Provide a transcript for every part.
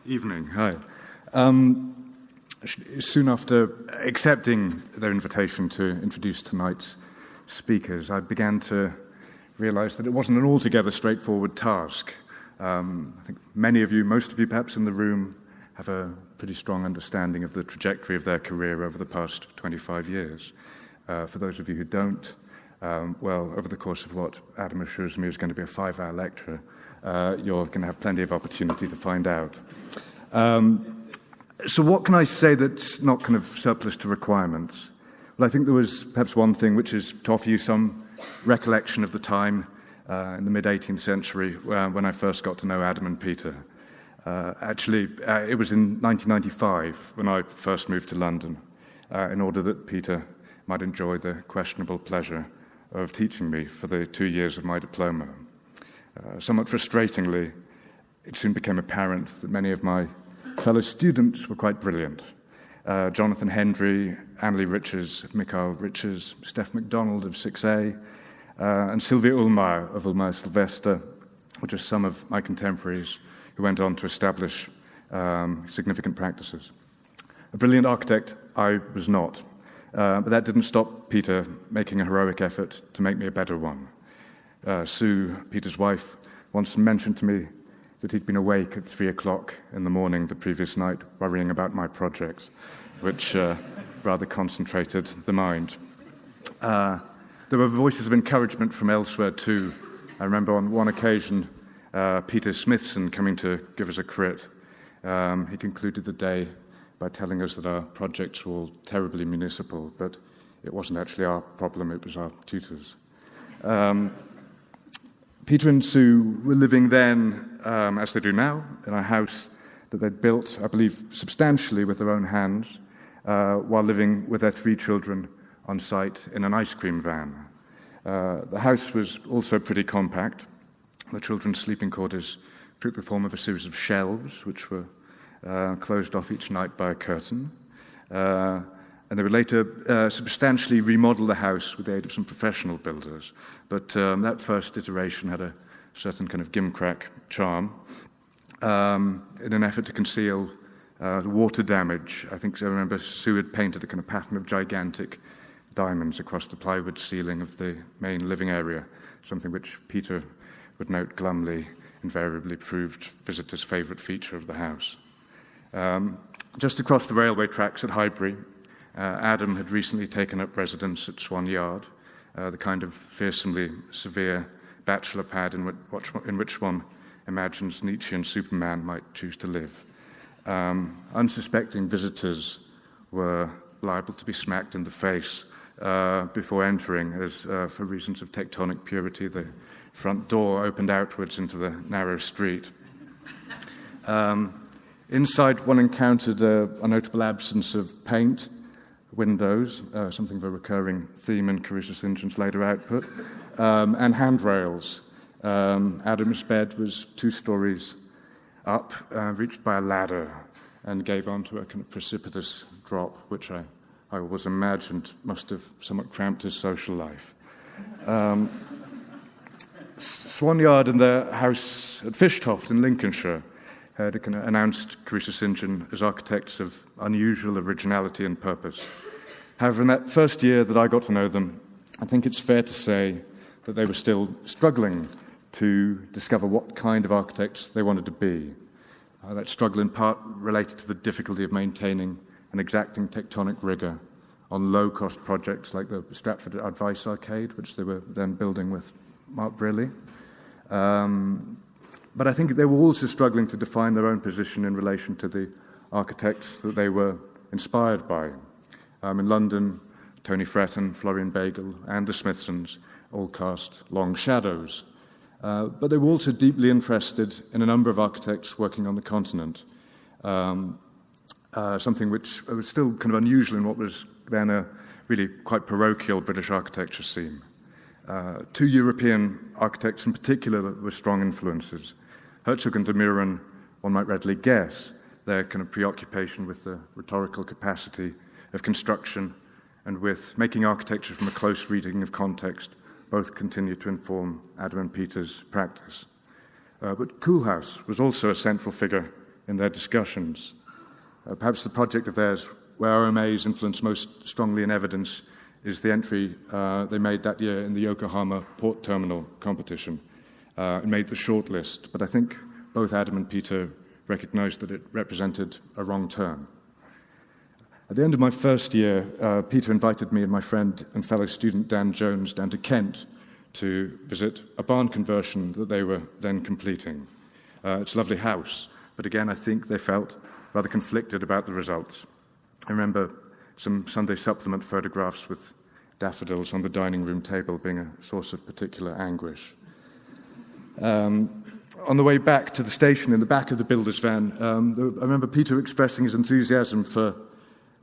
Evening, hi. Soon after accepting their invitation to introduce tonight's speakers, I began to realize that it wasn't an altogether straightforward task. I think many of you, most of you perhaps in the room, have a pretty strong understanding of the trajectory of their career over the past 25 years. For those of you who don't, well, over the course of what Adam assures me is going to be a 5-hour lecture, you're going to have plenty of opportunity to find out. So what can I say that's not kind of surplus to requirements? Well, I think there was perhaps one thing, which is to offer you some recollection of the time in the mid-18th century when I first got to know Adam and Peter. It was in 1995 when I first moved to London in order that Peter might enjoy the questionable pleasure of teaching me for the 2 years of my diploma. Somewhat frustratingly, it soon became apparent that many of my fellow students were quite brilliant. Jonathan Hendry, Annalie Riches of Mikhail Riches, Steph MacDonald of 6A, and Sylvia Ullmeyer of Ullmeyer Sylvester were just some of my contemporaries who went on to establish significant practices. A brilliant architect I was not, but that didn't stop Peter making a heroic effort to make me a better one. Sue, Peter's wife, once mentioned to me that he'd been awake at 3 o'clock in the morning the previous night worrying about my project, which rather concentrated the mind. There were voices of encouragement from elsewhere too. I remember on one occasion Peter Smithson coming to give us a crit. He concluded the day by telling us that our projects were all terribly municipal, but it wasn't actually our problem, it was our tutors. Peter and Sue were living then, as they do now, in a house that they'd built, I believe, substantially with their own hands, while living with their 3 children on site in an ice cream van. The house was also pretty compact. The children's sleeping quarters took the form of a series of shelves, which were closed off each night by a curtain. And they would later substantially remodel the house with the aid of some professional builders. But that first iteration had a certain kind of gimcrack charm. In an effort to conceal the water damage, I remember Sue had painted a kind of pattern of gigantic diamonds across the plywood ceiling of the main living area, something which Peter would note glumly invariably proved visitors' favourite feature of the house. Just across the railway tracks at Highbury, Adam had recently taken up residence at Swan Yard, the kind of fearsomely severe bachelor pad in which one imagines Nietzschean Superman might choose to live. Unsuspecting visitors were liable to be smacked in the face before entering, as for reasons of tectonic purity, the front door opened outwards into the narrow street. Inside, one encountered a notable absence of paint, windows, something of a recurring theme in Caruso St. John's later output, and handrails. Adam's bed was 2 stories up, reached by a ladder, and gave onto a kind of precipitous drop, which I always imagined must have somewhat cramped his social life. Swan Yard and the house at Fishtoft in Lincolnshire had announced Caruso St. John as architects of unusual originality and purpose. However, in that first year that I got to know them, I think it's fair to say that they were still struggling to discover what kind of architects they wanted to be. That struggle in part related to the difficulty of maintaining an exacting tectonic rigour on low-cost projects like the Stratford Advice Arcade, which they were then building with Mark Briley. But I think they were also struggling to define their own position in relation to the architects that they were inspired by. In London, Tony Fretton, Florian Bagel, and the Smithsons all cast long shadows. But they were also deeply interested in a number of architects working on the continent, something which was still kind of unusual in what was then a really quite parochial British architecture scene. 2 European architects in particular were strong influences. Herzog and de Meuron, one might readily guess, their kind of preoccupation with the rhetorical capacity of construction and with making architecture from a close reading of context both continue to inform Adam and Peter's practice. But Koolhaas was also a central figure in their discussions. Perhaps the project of theirs where OMA's influence most strongly in evidence is the entry they made that year in the Yokohama Port Terminal competition. It made the shortlist, but I think both Adam and Peter recognized that it represented a wrong turn. At the end of my first year, Peter invited me and my friend and fellow student Dan Jones down to Kent to visit a barn conversion that they were then completing. It's a lovely house, but again, I think they felt rather conflicted about the results. I remember some Sunday supplement photographs with daffodils on the dining room table being a source of particular anguish. On the way back to the station in the back of the builder's van, I remember Peter expressing his enthusiasm for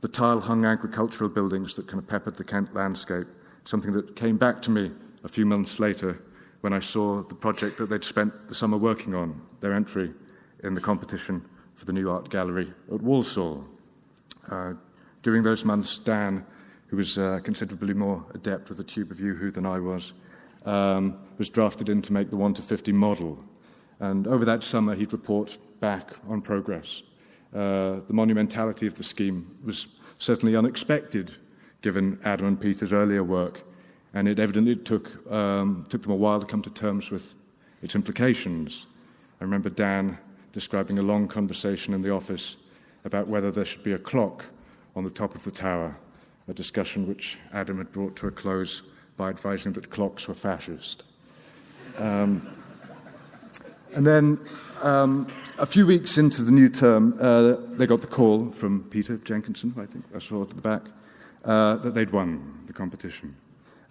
the tile-hung agricultural buildings that kind of peppered the Kent landscape, something that came back to me a few months later when I saw the project that they'd spent the summer working on, their entry in the competition for the new art gallery at Walsall. During those months, Dan, who was considerably more adept with a tube of Yoo-hoo than I was drafted in to make the 1:50 model. And over that summer, he'd report back on progress. The monumentality of the scheme was certainly unexpected, given Adam and Peter's earlier work, and it evidently took them a while to come to terms with its implications. I remember Dan describing a long conversation in the office about whether there should be a clock on the top of the tower, a discussion which Adam had brought to a close by advising that clocks were fascist. And then a few weeks into the new term, they got the call from Peter Jenkinson, I think I saw it at the back, that they'd won the competition.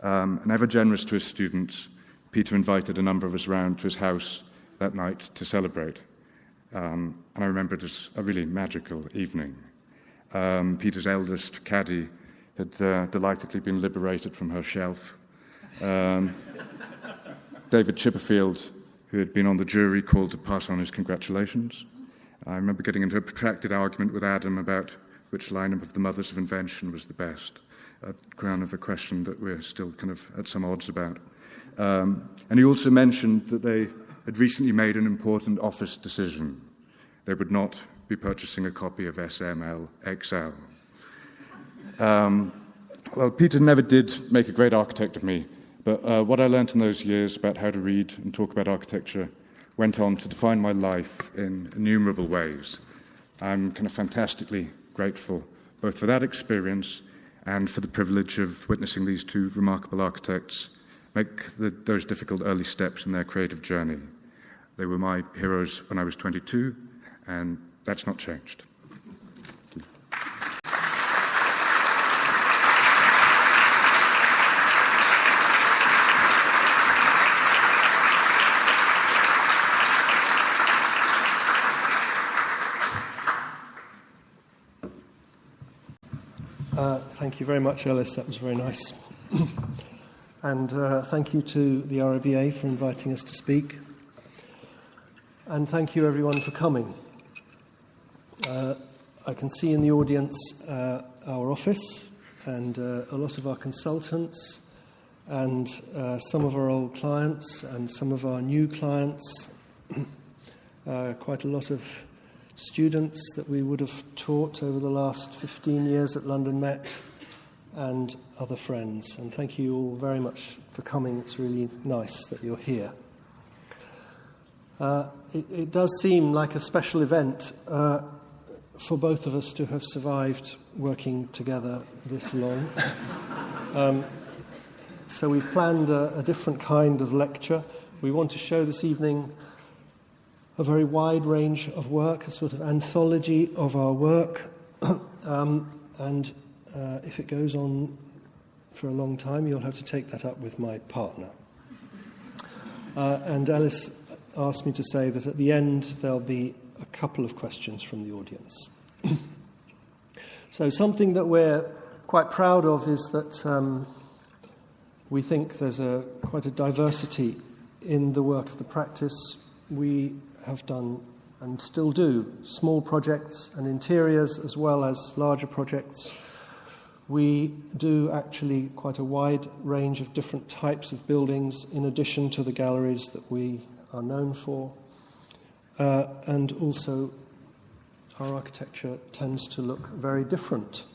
And ever generous to his students, Peter invited a number of us round to his house that night to celebrate. And I remember it as a really magical evening. Peter's eldest, Caddy, had delightedly been liberated from her shelf. David Chipperfield, who had been on the jury, called to pass on his congratulations. I remember getting into a protracted argument with Adam about which lineup of the Mothers of Invention was the best, a crown of a question that we're still kind of at some odds about. And he also mentioned that they had recently made an important office decision. They would not be purchasing a copy of SML XL. Well, Peter never did make a great architect of me, but what I learnt in those years about how to read and talk about architecture went on to define my life in innumerable ways. I'm kind of fantastically grateful both for that experience and for the privilege of witnessing these two remarkable architects make those difficult early steps in their creative journey. They were my heroes when I was 22, and that's not changed. Thank you very much, Ellis. That was very nice. And thank you to the RIBA for inviting us to speak. And thank you, everyone, for coming. I can see in the audience our office and a lot of our consultants and some of our old clients and some of our new clients, quite a lot of students that we would have taught over the last 15 years at London Met, and other friends. And thank you all very much for coming. It's really nice that you're here. It does seem like a special event for both of us to have survived working together this long. So we've planned a different kind of lecture. We want to show this evening a very wide range of work, a sort of anthology of our work. And if it goes on for a long time, you'll have to take that up with my partner. And Alice asked me to say that at the end there'll be a couple of questions from the audience. So something that we're quite proud of is that we think there's quite a diversity in the work of the practice. We have done and still do small projects and interiors as well as larger projects. We do actually quite a wide range of different types of buildings in addition to the galleries that we are known for, and also our architecture tends to look very different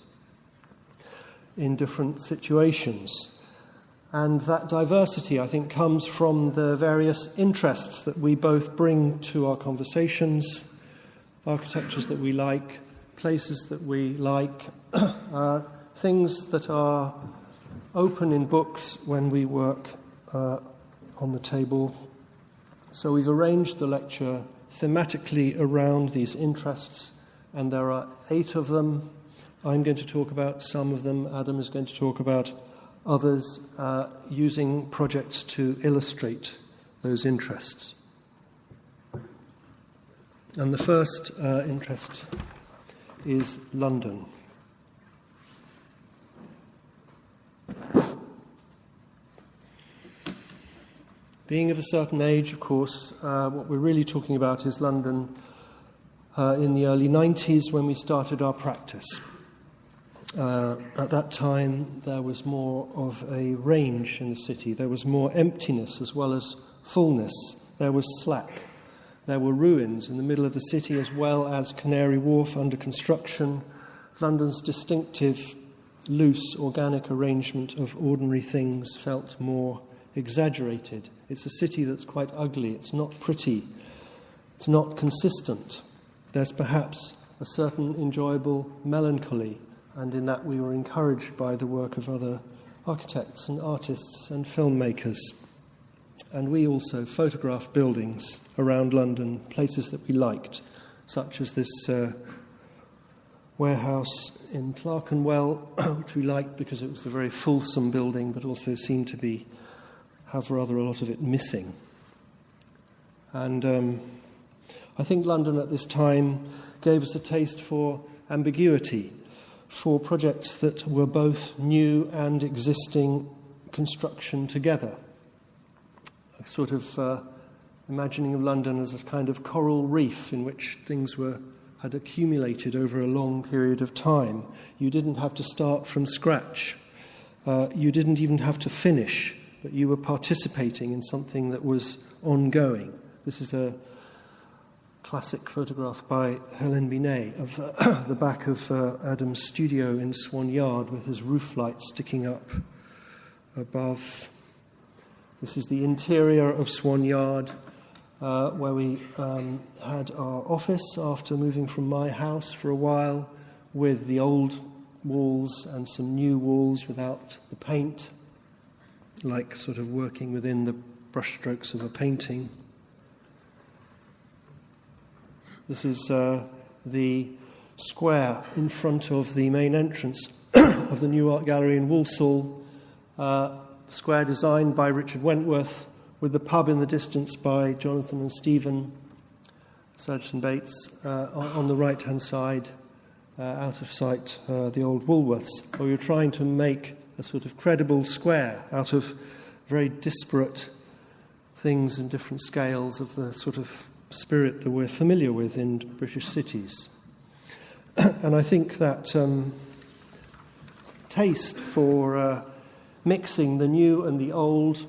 in different situations. And that diversity, I think, comes from the various interests that we both bring to our conversations, architectures that we like, places that we like, things that are open in books when we work on the table. So we've arranged the lecture thematically around these interests, and there are 8 of them. I'm going to talk about some of them. Adam is going to talk about others, using projects to illustrate those interests. And the first interest is London. Being of a certain age, of course, what we're really talking about is London in the early 90s when we started our practice. At that time, there was more of a range in the city. There was more emptiness as well as fullness. There was slack. There were ruins in the middle of the city as well as Canary Wharf under construction. London's distinctive, loose, organic arrangement of ordinary things felt more exaggerated. It's a city that's quite ugly. It's not pretty. It's not consistent. There's perhaps a certain enjoyable melancholy, and in that we were encouraged by the work of other architects and artists and filmmakers. And we also photographed buildings around London, places that we liked, such as this warehouse in Clerkenwell, which we liked because it was a very fulsome building, but also seemed to have rather a lot of it missing. And I think London at this time gave us a taste for ambiguity, for projects that were both new and existing construction together. A sort of imagining of London as a kind of coral reef in which things had accumulated over a long period of time. You didn't have to start from scratch. You didn't even have to finish, but you were participating in something that was ongoing. This is a classic photograph by Helen Binet of the back of Adam's studio in Swan Yard with his roof light sticking up above. This is the interior of Swan Yard, where we had our office after moving from my house for a while, with the old walls and some new walls without the paint, like sort of working within the brushstrokes of a painting. This is the square in front of the main entrance of the New Art Gallery in Walsall, square designed by Richard Wentworth, with the pub in the distance by Jonathan and Stephen Surgeon Bates on the right-hand side, out of sight, the old Woolworths, where we were trying to make a sort of credible square out of very disparate things in different scales of the sort of spirit that we're familiar with in British cities. And I think that taste for mixing the new and the old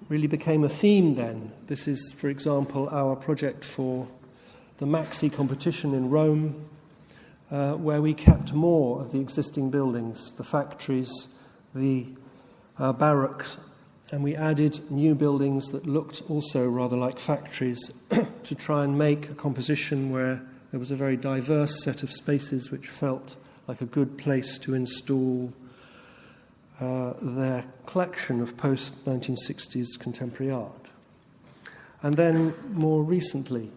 really became a theme then. This is, for example, our project for the Maxi competition in Rome, where we kept more of the existing buildings, the factories, the barracks, and we added new buildings that looked also rather like factories to try and make a composition where there was a very diverse set of spaces which felt like a good place to install their collection of post-1960s contemporary art. And then more recently,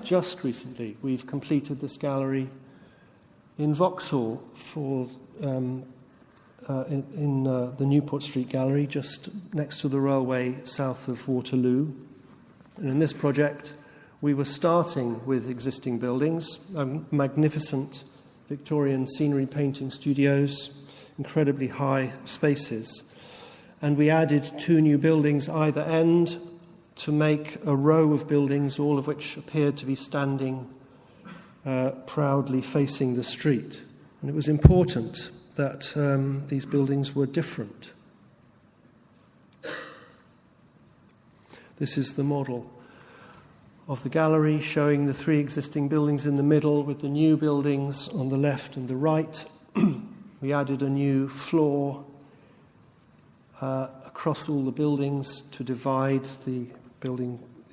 just recently, we've completed this gallery in Vauxhall for in the Newport Street Gallery, just next to the railway south of Waterloo. And in this project, we were starting with existing buildings, magnificent Victorian scenery painting studios, incredibly high spaces. And we added 2 new buildings either end to make a row of buildings, all of which appeared to be standing proudly facing the street. And it was important that these buildings were different. This is the model of the gallery, showing the three existing buildings in the middle with the new buildings on the left and the right. We added a new floor across all the buildings to divide the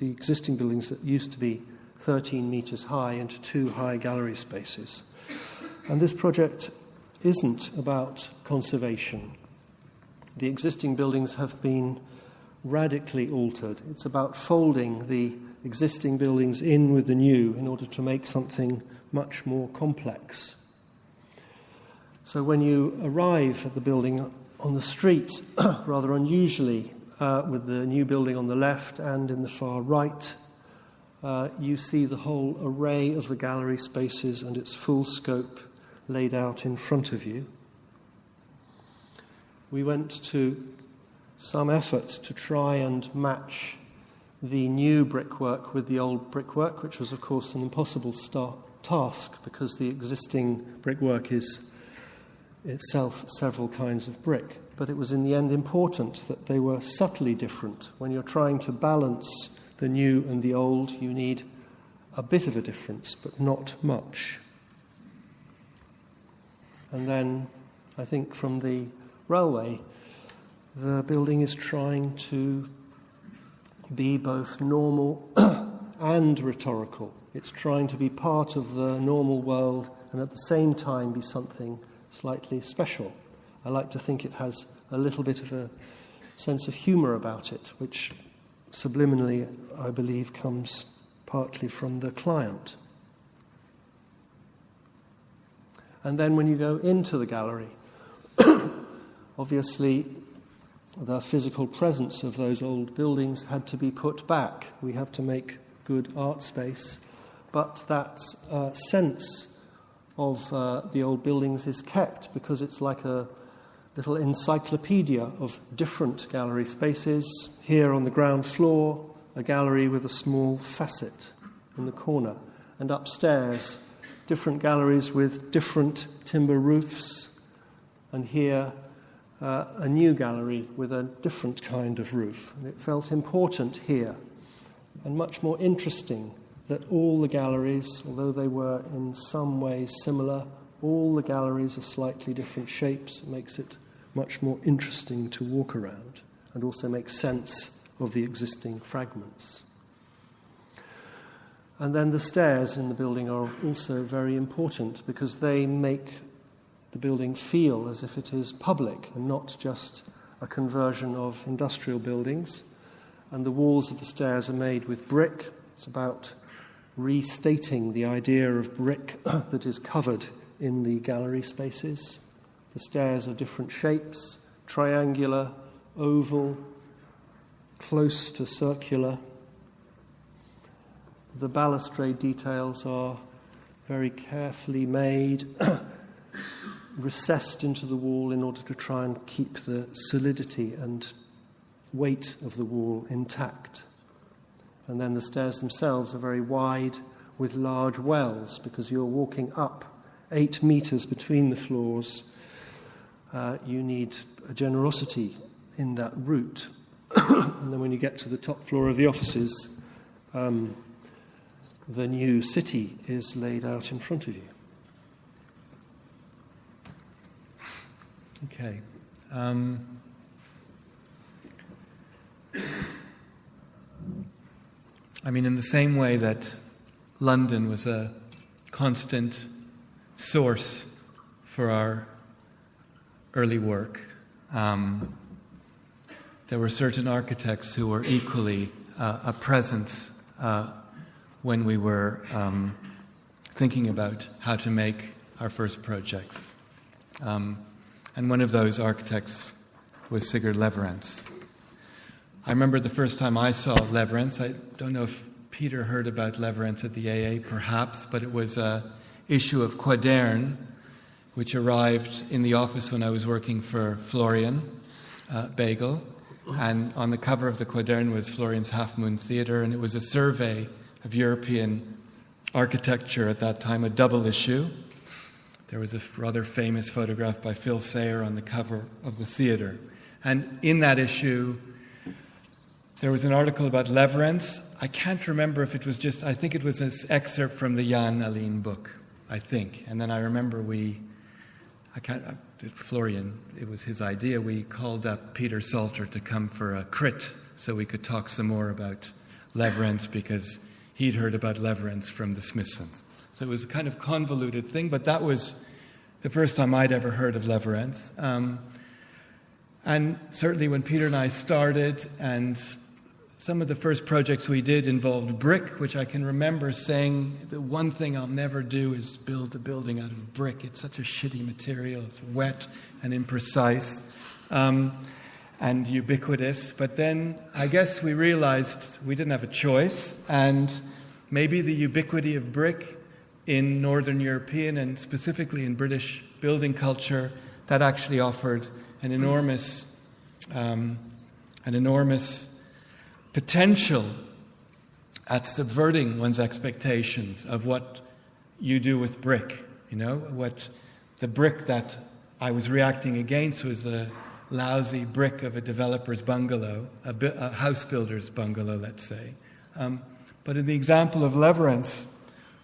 existing buildings that used to be 13 metres high into two high gallery spaces. And this project isn't about conservation. The existing buildings have been radically altered. It's about folding the existing buildings in with the new in order to make something much more complex. So when you arrive at the building on the street, rather unusually, with the new building on the left and in the far right, you see the whole array of the gallery spaces and its full scope laid out in front of you. We went to some effort to try and match the new brickwork with the old brickwork, which was, of course, an impossible task because the existing brickwork is itself several kinds of brick. But it was in the end important that they were subtly different. When you're trying to balance the new and the old, you need a bit of a difference, but not much. And then, I think from the railway, the building is trying to be both normal and rhetorical. It's trying to be part of the normal world and at the same time be something slightly special. I like to think it has a little bit of a sense of humour about it, which subliminally, I believe, comes partly from the client. And then when you go into the gallery, obviously the physical presence of those old buildings had to be put back. We have to make good art space, but that sense of the old buildings is kept because it's like a little encyclopedia of different gallery spaces. Here on the ground floor, a gallery with a small facet in the corner, and upstairs, different galleries with different timber roofs, and here a new gallery with a different kind of roof. And it felt important here and much more interesting that all the galleries, although they were in some ways similar, all the galleries are slightly different shapes. It makes it much more interesting to walk around and also make sense of the existing fragments. And then the stairs in the building are also very important because they make the building feel as if it is public and not just a conversion of industrial buildings. And the walls of the stairs are made with brick. It's about restating the idea of brick that is covered in the gallery spaces. The stairs are different shapes, triangular, oval, close to circular. The balustrade details are very carefully made, recessed into the wall in order to try and keep the solidity and weight of the wall intact. And then the stairs themselves are very wide with large wells because you're walking up 8 meters between the floors. You need a generosity in that route. And then when you get to the top floor of the offices, the new city is laid out in front of you. Okay. I mean, in the same way that London was a constant source for our early work, there were certain architects who were equally a presence when we were thinking about how to make our first projects. And one of those architects was Sigurd Leveretts. I remember the first time I saw Leveretts. I don't know if Peter heard about Leveretts at the AA, perhaps, but it was an issue of Quadern, which arrived in the office when I was working for Florian Bagel. And on the cover of the Quadern was Florian's Half Moon Theatre, and it was a survey of European architecture at that time, a double issue. There was a rather famous photograph by Phil Sayer on the cover of the theatre. And in that issue, there was an article about Leveretts. I can't remember if it was just, I think it was an excerpt from the Jan Aline book, I think. And then I remember Florian, it was his idea, we called up Peter Salter to come for a crit so we could talk some more about Leveretts because he'd heard about Leveretts from the Smithsons. So it was a kind of convoluted thing, but that was the first time I'd ever heard of Leveretts. And certainly when Peter and I started, and some of the first projects we did involved brick, which I can remember saying, the one thing I'll never do is build a building out of brick. It's such a shitty material. It's wet and imprecise and ubiquitous. But then I guess we realized we didn't have a choice, and maybe the ubiquity of brick in Northern European and specifically in British building culture, that actually offered an enormous potential at subverting one's expectations of what you do with brick. You know, what the brick that I was reacting against was the lousy brick of a developer's bungalow, a house builder's bungalow, let's say. But in the example of Leveretts,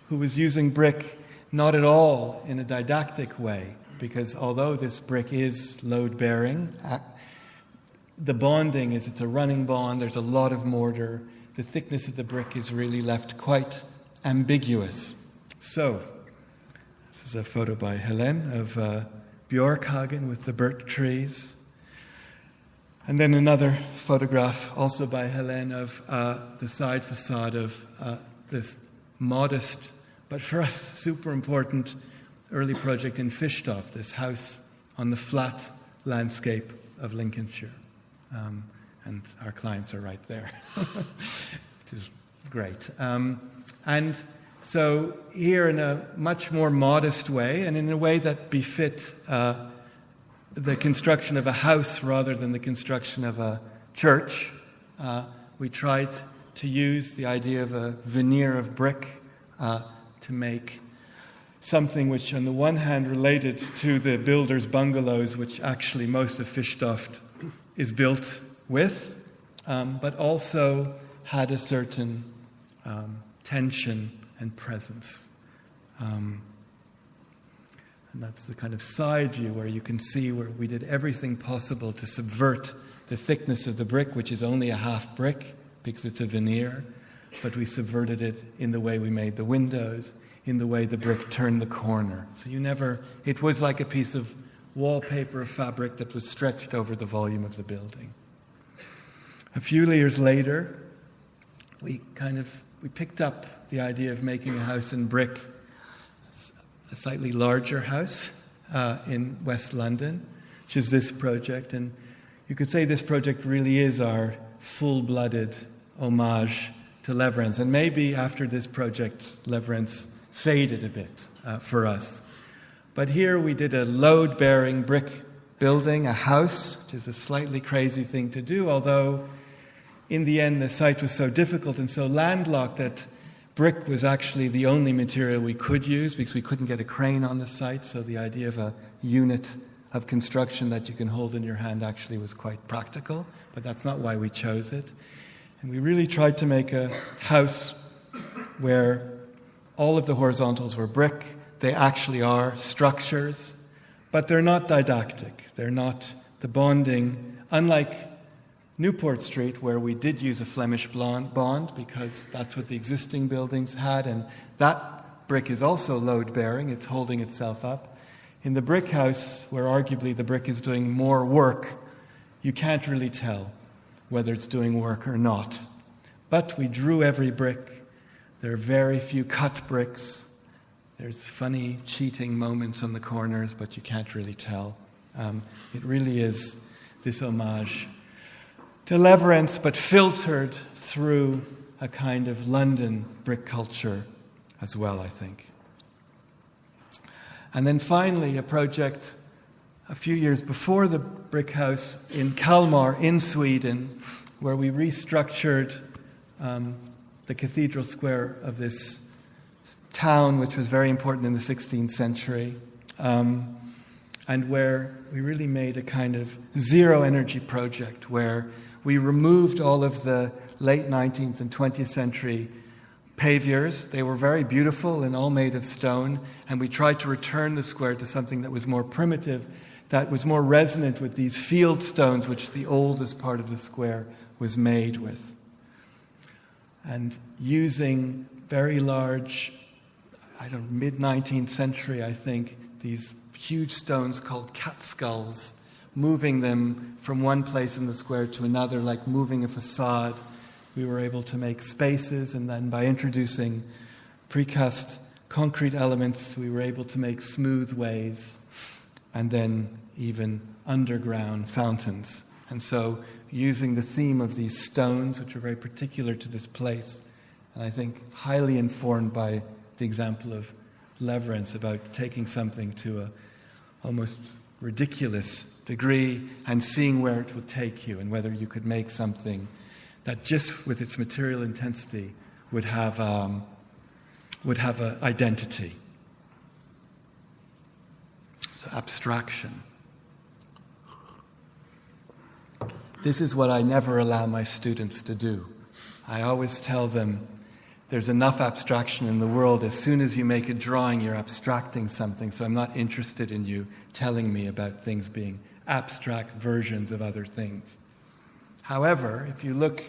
who was using brick not at all in a didactic way, because although this brick is load-bearing, the bonding is it's a running bond, there's a lot of mortar, the thickness of the brick is really left quite ambiguous. So, this is a photo by Helene of Bjorkhagen with the birch trees. And then another photograph also by Helene of the side facade of this modest, but for us super important, early project in Fischdorf, this house on the flat landscape of Lincolnshire. And our clients are right there, which is great. And so here in a much more modest way, and in a way that befit the construction of a house rather than the construction of a church, we tried to use the idea of a veneer of brick to make something which on the one hand related to the builder's bungalows, which actually most of Fischdorf is built with, but also had a certain tension and presence. And that's the kind of side view where you can see where we did everything possible to subvert the thickness of the brick, which is only a half brick because it's a veneer, but we subverted it in the way we made the windows, in the way the brick turned the corner. So it was like a piece of wallpaper of fabric that was stretched over the volume of the building. A few years later, we picked up the idea of making a house in brick, a slightly larger house in West London, which is this project. And you could say this project really is our full-blooded homage to Leveretts. And maybe after this project, Leveretts faded a bit for us. But here we did a load-bearing brick building, a house, which is a slightly crazy thing to do, although in the end the site was so difficult and so landlocked that brick was actually the only material we could use because we couldn't get a crane on the site, so the idea of a unit of construction that you can hold in your hand actually was quite practical, but that's not why we chose it. And we really tried to make a house where all of the horizontals were brick. They actually are structures, but they're not didactic. They're not the bonding, unlike Newport Street, where we did use a Flemish bond because that's what the existing buildings had, and that brick is also load-bearing. It's holding itself up. In the brick house, where arguably the brick is doing more work, you can't really tell whether it's doing work or not. But we drew every brick. There are very few cut bricks. There's funny cheating moments on the corners, but you can't really tell. It really is this homage to Leveretts, but filtered through a kind of London brick culture as well, I think. And then finally, a project a few years before the brick house in Kalmar in Sweden, where we restructured the cathedral square of this town, which was very important in the 16th century, and where we really made a kind of zero-energy project where we removed all of the late 19th and 20th century paviours. They were very beautiful and all made of stone, and we tried to return the square to something that was more primitive, that was more resonant with these field stones, which the oldest part of the square was made with. And using very large, mid-19th century, I think, these huge stones called cat skulls, moving them from one place in the square to another, like moving a facade. We were able to make spaces, and then by introducing precast concrete elements, we were able to make smooth ways, and then even underground fountains. And so using the theme of these stones, which are very particular to this place, and I think highly informed by the example of Leveretts about taking something to a almost ridiculous degree and seeing where it would take you and whether you could make something that just with its material intensity would have an identity. So abstraction. This is what I never allow my students to do. I always tell them there's enough abstraction in the world. As soon as you make a drawing, you're abstracting something, so I'm not interested in you telling me about things being abstract versions of other things. However, if you look,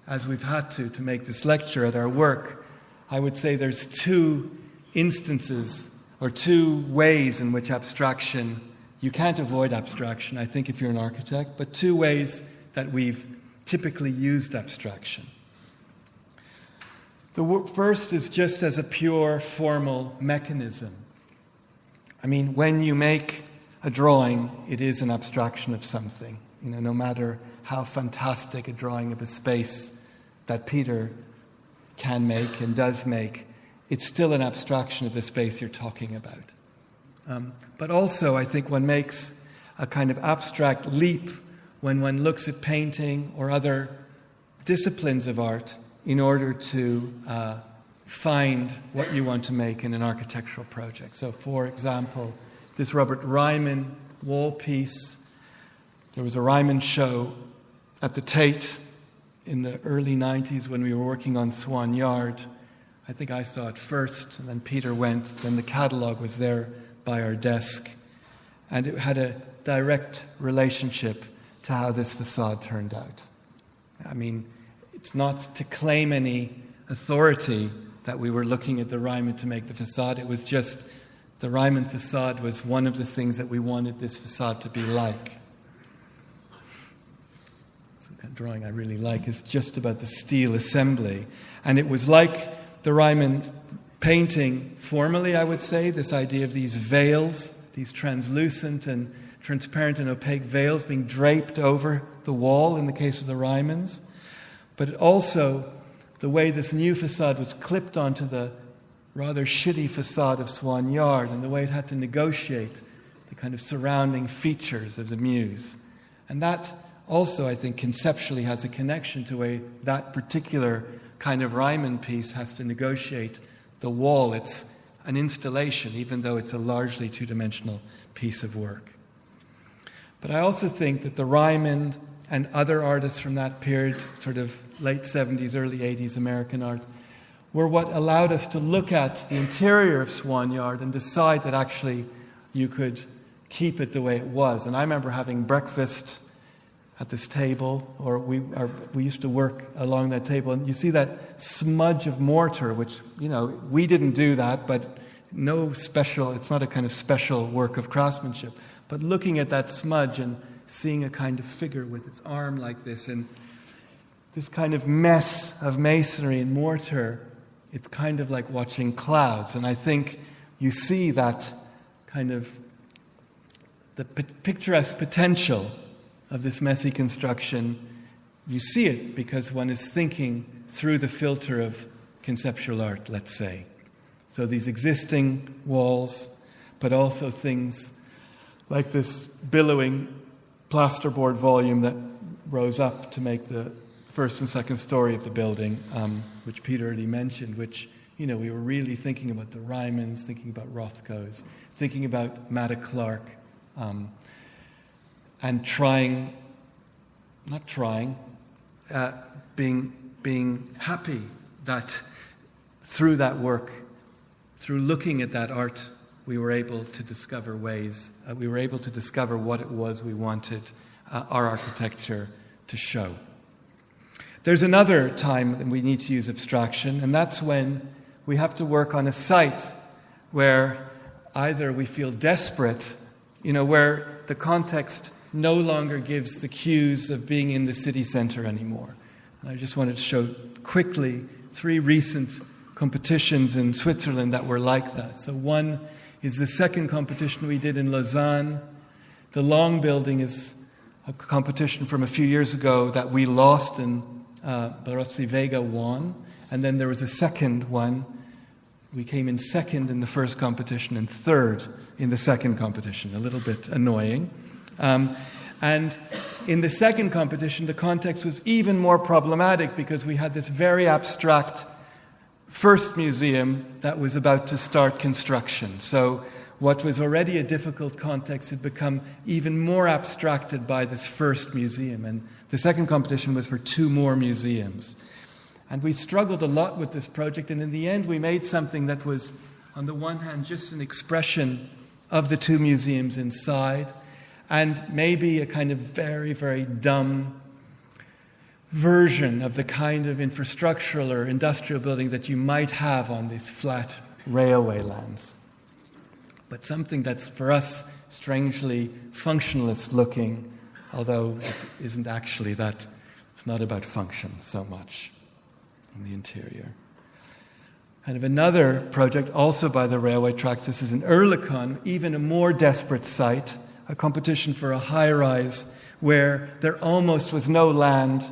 as we've had to make this lecture, at our work, I would say there's two instances or two ways in which abstraction, you can't avoid abstraction, I think, if you're an architect, but two ways that we've typically used abstraction. The first is just as a pure formal mechanism. I mean, when you make a drawing, it is an abstraction of something. No matter how fantastic a drawing of a space that Peter can make and does make, it's still an abstraction of the space you're talking about. But also, I think one makes a kind of abstract leap when one looks at painting or other disciplines of art in order to find what you want to make in an architectural project. So, for example, this Robert Ryman wall piece, there was a Ryman show at the Tate in the early 90s when we were working on Swan Yard. I think I saw it first, and then Peter went, then the catalogue was there by our desk, and it had a direct relationship to how this facade turned out. I mean, it's not to claim any authority that we were looking at the Ryman to make the facade. It was just the Ryman facade was one of the things that we wanted this facade to be like. The kind of drawing I really like is just about the steel assembly. And it was like the Ryman painting formally, I would say, this idea of these veils, these translucent and transparent and opaque veils being draped over the wall in the case of the Rymans. But also the way this new facade was clipped onto the rather shitty facade of Swan Yard and the way it had to negotiate the kind of surrounding features of the Mews. And that also, I think, conceptually has a connection to the way that particular kind of Ryman piece has to negotiate the wall. It's an installation, even though it's a largely two-dimensional piece of work. But I also think that the Ryman and other artists from that period, sort of late 70s, early 80s American art, were what allowed us to look at the interior of Swan Yard and decide that actually you could keep it the way it was. And I remember having breakfast at this table, or we used to work along that table, and you see that smudge of mortar, which, we didn't do that, but it's not a kind of special work of craftsmanship. But looking at that smudge and seeing a kind of figure with its arm like this, and this kind of mess of masonry and mortar, it's kind of like watching clouds. And I think you see that kind of the picturesque potential of this messy construction. You see it because one is thinking through the filter of conceptual art, let's say. So these existing walls, but also things like this billowing plasterboard volume that rose up to make the first and second story of the building, which Peter already mentioned, which, we were really thinking about the Rymans, thinking about Rothko's, thinking about Matta Clark, and trying, not trying, being happy that through that work, through looking at that art, we were able to discover ways, we were able to discover what it was we wanted our architecture to show. There's another time that we need to use abstraction, and that's when we have to work on a site where either we feel desperate, where the context no longer gives the cues of being in the city centre anymore. And I just wanted to show quickly 3 recent competitions in Switzerland that were like that. So one is the second competition we did in Lausanne. The Long Building is a competition from a few years ago that we lost and Barozzi Vega won. And then there was a second one. We came in second in the first competition and third in the second competition. A little bit annoying. And in the second competition, the context was even more problematic because we had this very abstract first museum that was about to start construction. So what was already a difficult context had become even more abstracted by this first museum. And the second competition was for 2 more museums. And we struggled a lot with this project, and in the end we made something that was, on the one hand, just an expression of the 2 museums inside, and maybe a kind of very, very dumb version of the kind of infrastructural or industrial building that you might have on these flat railway lands. But something that's, for us, strangely functionalist looking, although it isn't actually that, it's not about function so much in the interior. Kind of another project, also by the railway tracks, this is in Oerlikon, even a more desperate site, a competition for a high-rise where there almost was no land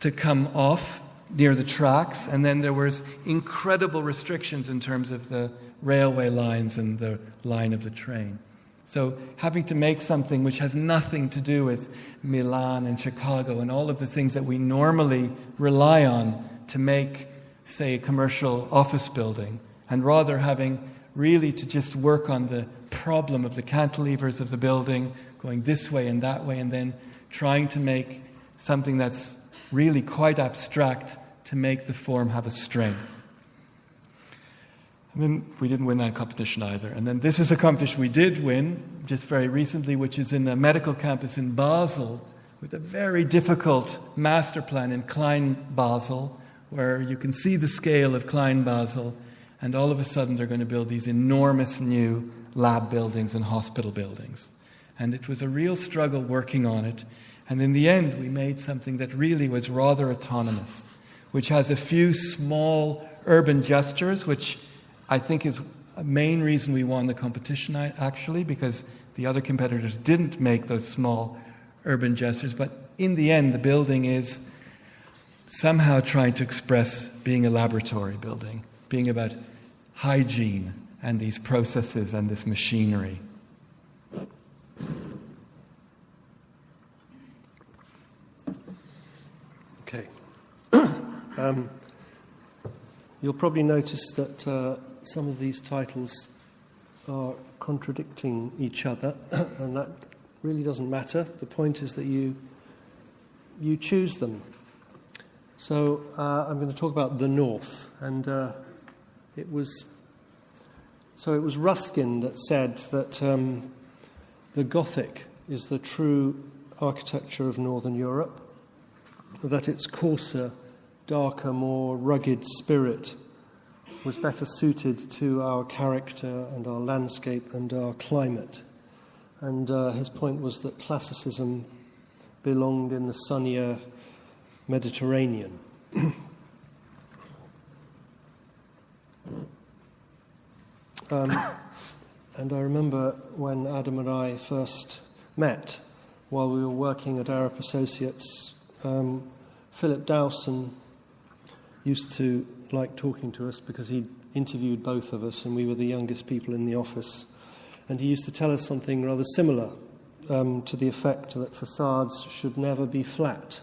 to come off near the tracks, and then there was incredible restrictions in terms of the railway lines and the line of the train. So having to make something which has nothing to do with Milan and Chicago and all of the things that we normally rely on to make, say, a commercial office building, and rather having really to just work on the problem of the cantilevers of the building, going this way and that way, and then trying to make something that's really quite abstract to make the form have a strength. And then we didn't win that competition either. And then this is a competition we did win just very recently, which is in the medical campus in Basel, with a very difficult master plan in Klein Basel, where you can see the scale of Klein Basel, and all of a sudden they're going to build these enormous new lab buildings and hospital buildings. And it was a real struggle working on it. And in the end, we made something that really was rather autonomous, which has a few small urban gestures, which I think is a main reason we won the competition, actually, because the other competitors didn't make those small urban gestures. But in the end, the building is somehow trying to express being a laboratory building, being about hygiene and these processes and this machinery. Okay. You'll probably notice that some of these titles are contradicting each other, and that really doesn't matter. The point is that you choose them. So I'm going to talk about the North, and it was Ruskin that said that the Gothic is the true architecture of Northern Europe, that its coarser, darker, more rugged spirit was better suited to our character and our landscape and our climate. And his point was that classicism belonged in the sunnier Mediterranean. And I remember when Adam and I first met, while we were working at Arup Associates, Philip Dowson used to like talking to us because he interviewed both of us and we were the youngest people in the office. And he used to tell us something rather similar to the effect that facades should never be flat.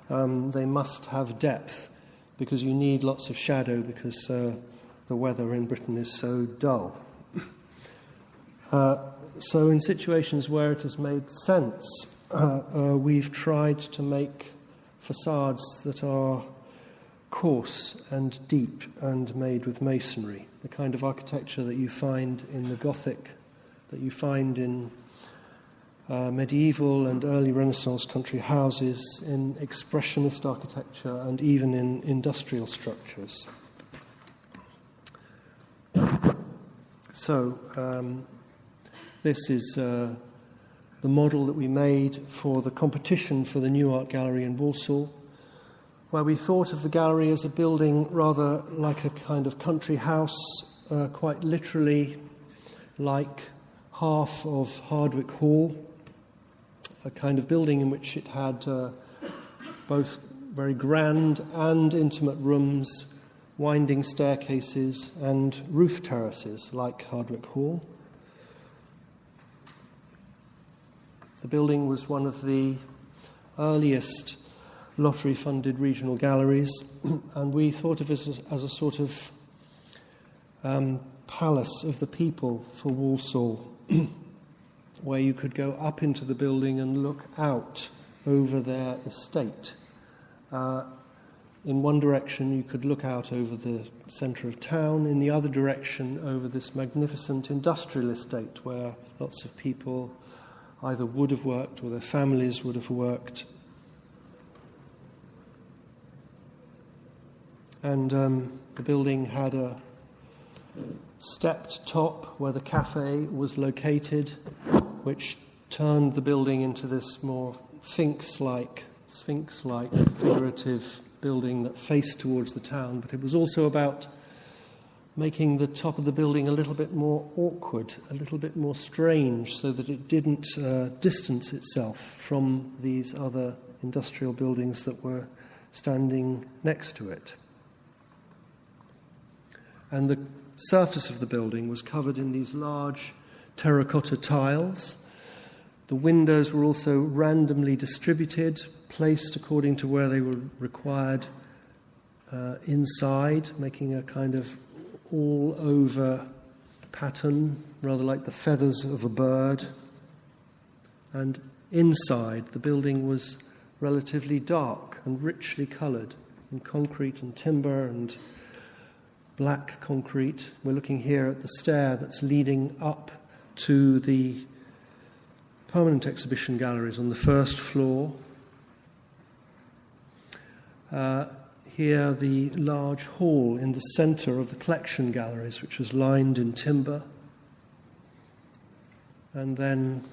They must have depth because you need lots of shadow because the weather in Britain is so dull. So in situations where it has made sense we've tried to make facades that are coarse and deep and made with masonry, the kind of architecture that you find in the Gothic, that you find in medieval and early Renaissance country houses, in expressionist architecture, and even in industrial structures. So, this is the model that we made for the competition for the New Art Gallery in Walsall, where we thought of the gallery as a building rather like a kind of country house, quite literally like half of Hardwick Hall, a kind of building in which it had both very grand and intimate rooms, winding staircases, and roof terraces like Hardwick Hall. The building was one of the earliest lottery-funded regional galleries, and we thought of it as a sort of palace of the people for Walsall, where you could go up into the building and look out over their estate. In one direction, you could look out over the centre of town. In the other direction, over this magnificent industrial estate where lots of people either would have worked or their families would have worked. And the building had a stepped top where the cafe was located, which turned the building into this more sphinx-like figurative building that faced towards the town. But it was also about making the top of the building a little bit more awkward, a little bit more strange, so that it didn't distance itself from these other industrial buildings that were standing next to it. And the surface of the building was covered in these large terracotta tiles. The windows were also randomly distributed, placed according to where they were required inside, making a kind of all-over pattern, rather like the feathers of a bird. And inside, the building was relatively dark and richly coloured in concrete and timber and black concrete. We're looking here at the stair that's leading up to the permanent exhibition galleries on the first floor. Here, the large hall in the centre of the collection galleries, which was lined in timber. And then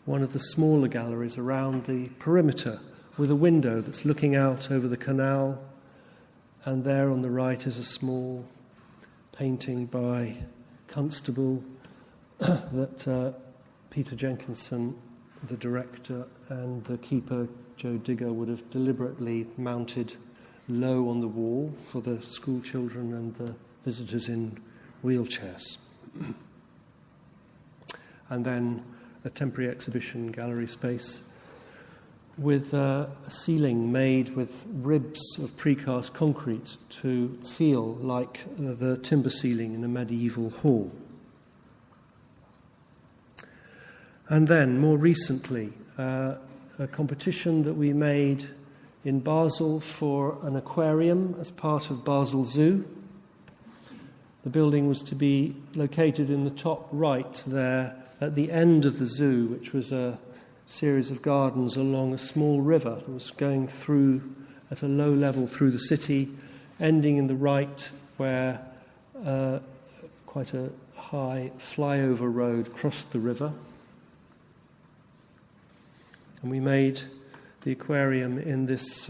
one of the smaller galleries around the perimeter with a window that's looking out over the canal. And there on the right is a small painting by Constable that Peter Jenkinson, the director, and the keeper, Joe Digger, would have deliberately mounted low on the wall for the school children and the visitors in wheelchairs. And then a temporary exhibition gallery space with a ceiling made with ribs of precast concrete to feel like the timber ceiling in a medieval hall. And then, more recently, a competition that we made in Basel for an aquarium as part of Basel Zoo. The building was to be located in the top right there at the end of the zoo, which was a series of gardens along a small river that was going through at a low level through the city, ending in the right where quite a high flyover road crossed the river. And we made the aquarium in this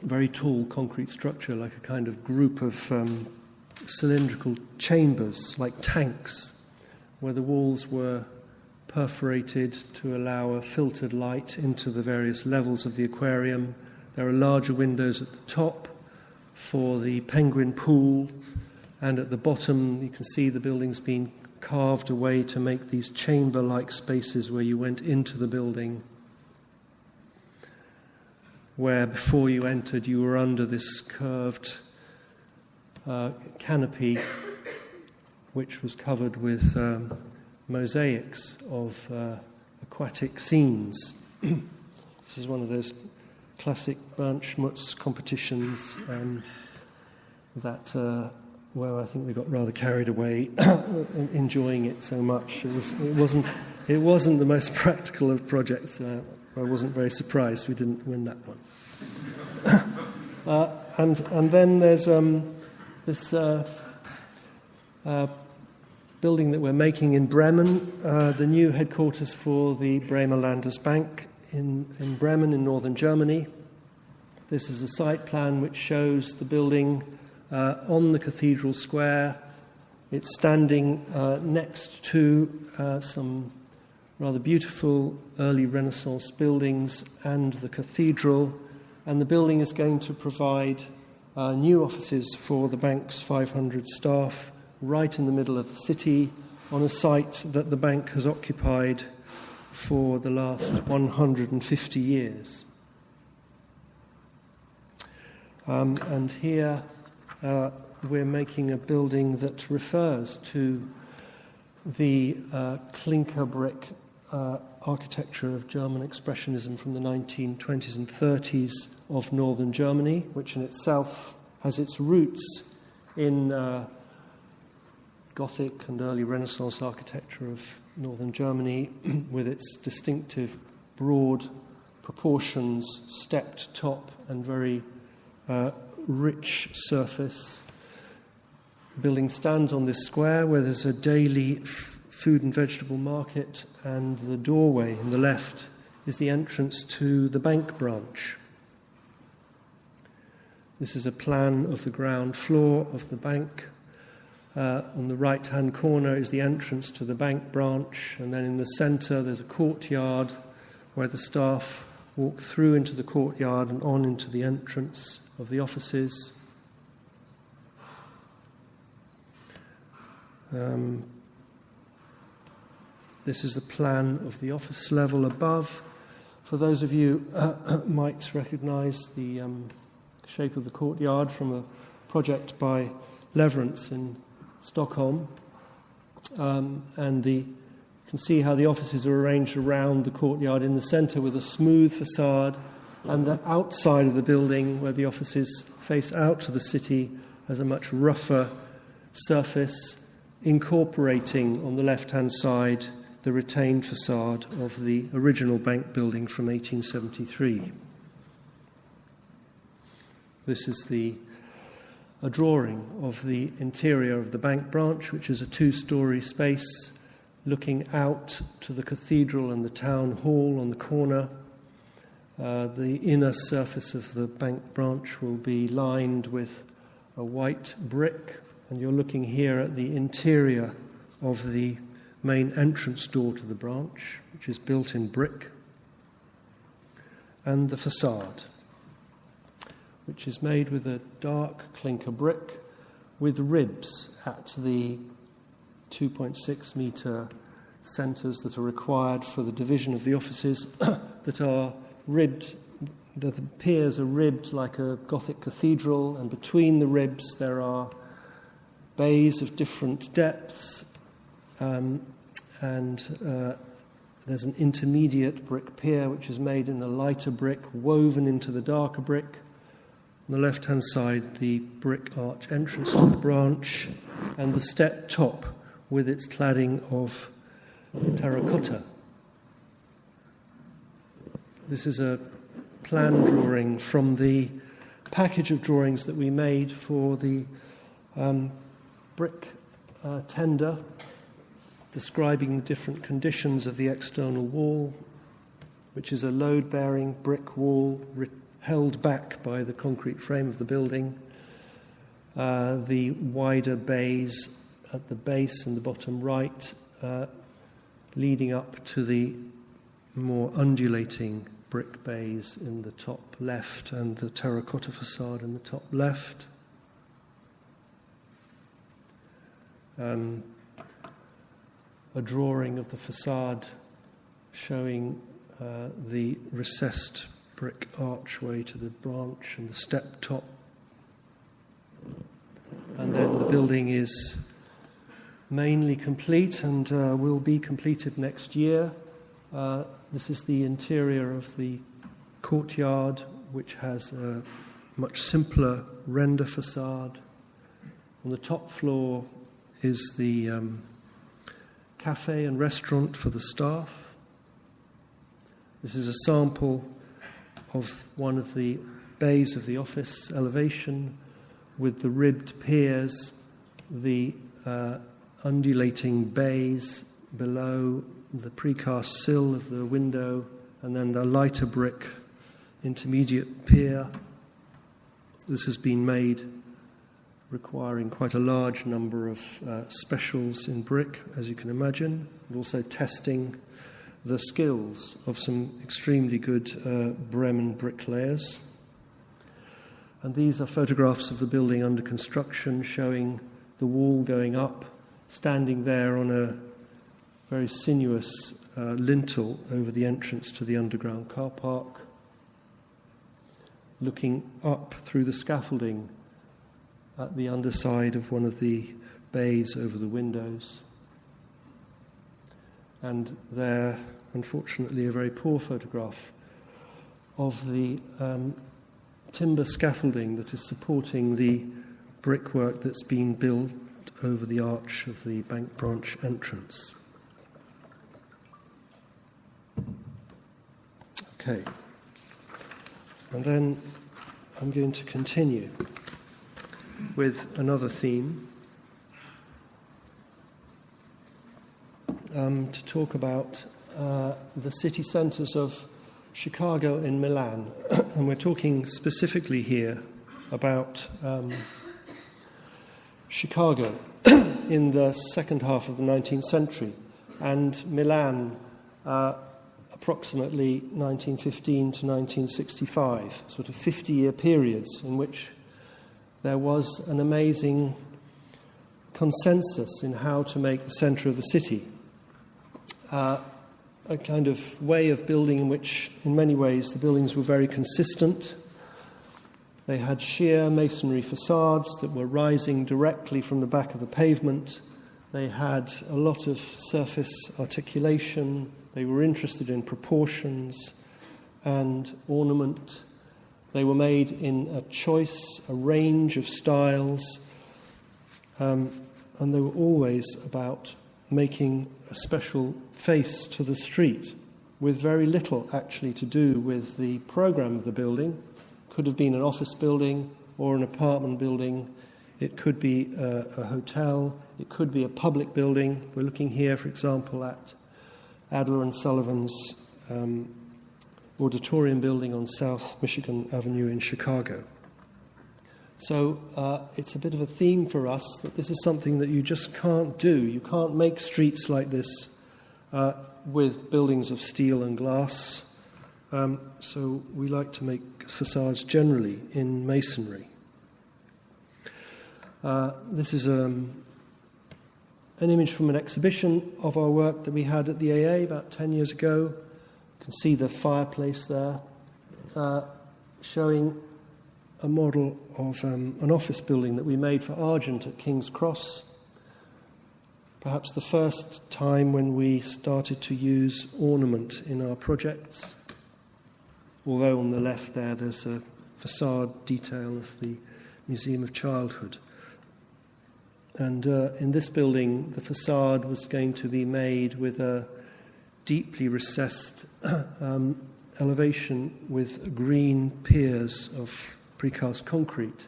very tall concrete structure, like a kind of group of cylindrical chambers, like tanks, where the walls were perforated to allow a filtered light into the various levels of the aquarium. There are larger windows at the top for the penguin pool, and at the bottom you can see the building's been carved away to make these chamber-like spaces where you went into the building, where before you entered you were under this curved canopy which was covered with mosaics of aquatic scenes. This is one of those classic Bernschmutz competitions where I think we got rather carried away enjoying it so much. It wasn't the most practical of projects. I wasn't very surprised we didn't win that one. And then there's this building that we're making in Bremen, the new headquarters for the Bremer Landesbank in Bremen in northern Germany. This is a site plan which shows the building on the cathedral square. It's standing next to some rather beautiful early Renaissance buildings and the cathedral, and the building is going to provide new offices for the bank's 500 staff right in the middle of the city on a site that the bank has occupied for the last 150 years. And here we're making a building that refers to the clinker brick architecture of German Expressionism from the 1920s and 30s of northern Germany, which in itself has its roots in Gothic and early Renaissance architecture of northern Germany, with its distinctive broad proportions, stepped top, and very rich surface. The building stands on this square where there's a daily food and vegetable market, and the doorway on the left is the entrance to the bank branch. This is a plan of the ground floor of the bank. On the right-hand corner is the entrance to the bank branch, and then in the centre there's a courtyard where the staff walk through into the courtyard and on into the entrance of the offices. This is the plan of the office level above. For those of you might recognise the shape of the courtyard from a project by Leveretts in Stockholm, and you can see how the offices are arranged around the courtyard in the centre with a smooth facade, and the outside of the building where the offices face out to the city has a much rougher surface, incorporating on the left-hand side the retained facade of the original bank building from 1873. This is a drawing of the interior of the bank branch, which is a 2-storey space looking out to the cathedral and the town hall on the corner. The inner surface of the bank branch will be lined with a white brick, and you're looking here at the interior of the main entrance door to the branch, which is built in brick, and the facade, which is made with a dark clinker brick with ribs at the 2.6 metre centres that are required for the division of the offices that are ribbed. The piers are ribbed like a Gothic cathedral, and between the ribs there are bays of different depths, and there's an intermediate brick pier which is made in a lighter brick woven into the darker brick. On the left-hand side, the brick arch entrance to the branch, and the step top with its cladding of terracotta. This is a plan drawing from the package of drawings that we made for the brick tender, describing the different conditions of the external wall, which is a load-bearing brick wall held back by the concrete frame of the building, the wider bays at the base and the bottom right, leading up to the more undulating brick bays in the top left and the terracotta facade in the top left. A drawing of the facade showing the recessed brick archway to the branch and the step top. And then the building is mainly complete and will be completed next year. This is the interior of the courtyard, which has a much simpler render facade. On the top floor is the cafe and restaurant for the staff. This is a sample of one of the bays of the office elevation with the ribbed piers, the undulating bays below, the precast sill of the window, and then the lighter brick intermediate pier. This has been made requiring quite a large number of specials in brick, as you can imagine, and also testing the skills of some extremely good Bremen bricklayers. And these are photographs of the building under construction, showing the wall going up, standing there on a very sinuous lintel over the entrance to the underground car park, looking up through the scaffolding at the underside of one of the bays over the windows. And there, unfortunately, a very poor photograph of the timber scaffolding that is supporting the brickwork that's been built over the arch of the bank branch entrance. Okay. And then I'm going to continue with another theme to talk about the city centres of Chicago and Milan. And we're talking specifically here about Chicago in the second half of the 19th century and Milan approximately 1915 to 1965, sort of 50-year periods in which there was an amazing consensus in how to make the centre of the city. A kind of way of building in which, in many ways, the buildings were very consistent. They had sheer masonry facades that were rising directly from the back of the pavement. They had a lot of surface articulation. They were interested in proportions and ornament. They were made in a range of styles, and they were always about making a special face to the street, with very little actually to do with the program of the building. Could have been an office building or an apartment building. It could be a hotel. It could be a public building. We're looking here, for example, at Adler and Sullivan's auditorium building on South Michigan Avenue in Chicago. So it's a bit of a theme for us that this is something that you just can't do. You can't make streets like this with buildings of steel and glass. So we like to make facades generally in masonry. This is an image from an exhibition of our work that we had at the AA about 10 years ago. You can see the fireplace there, showing a model of an office building that we made for Argent at King's Cross. Perhaps the first time when we started to use ornament in our projects. Although on the left there's a facade detail of the Museum of Childhood. And in this building, the facade was going to be made with a deeply recessed elevation with green piers of precast concrete,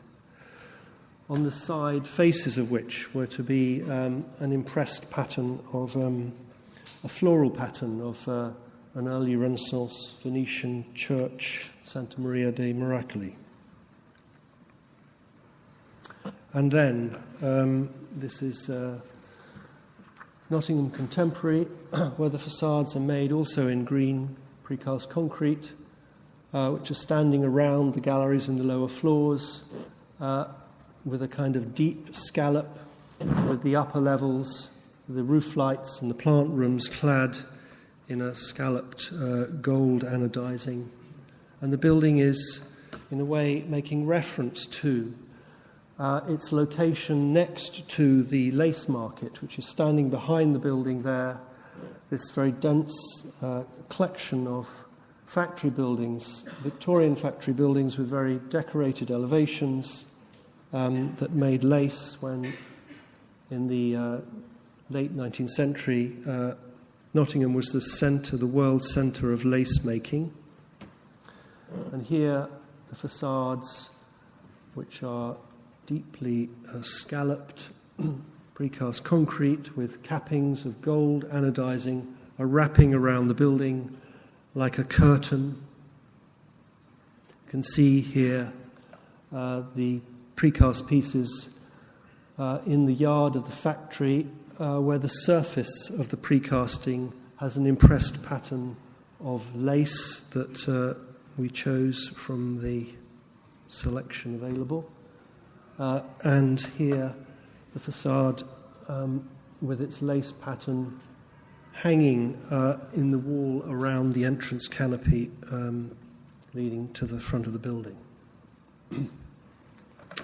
on the side faces of which were to be an impressed pattern of a floral pattern of an early Renaissance Venetian church, Santa Maria dei Miracoli. And then this is Nottingham Contemporary, where the facades are made also in green precast concrete, which are standing around the galleries in the lower floors with a kind of deep scallop, with the upper levels, the roof lights and the plant rooms clad in a scalloped gold anodizing. And the building is, in a way, making reference to its location next to the lace market, which is standing behind the building there, this very dense collection of factory buildings, Victorian factory buildings with very decorated elevations that made lace when, in the late 19th century, Nottingham was the world centre of lace making. And here the facades, which are deeply scalloped precast concrete with cappings of gold anodizing, are wrapping around the building like a curtain. You can see here the precast pieces in the yard of the factory where the surface of the precasting has an impressed pattern of lace that we chose from the selection available. And here the facade with its lace pattern hanging in the wall around the entrance canopy leading to the front of the building.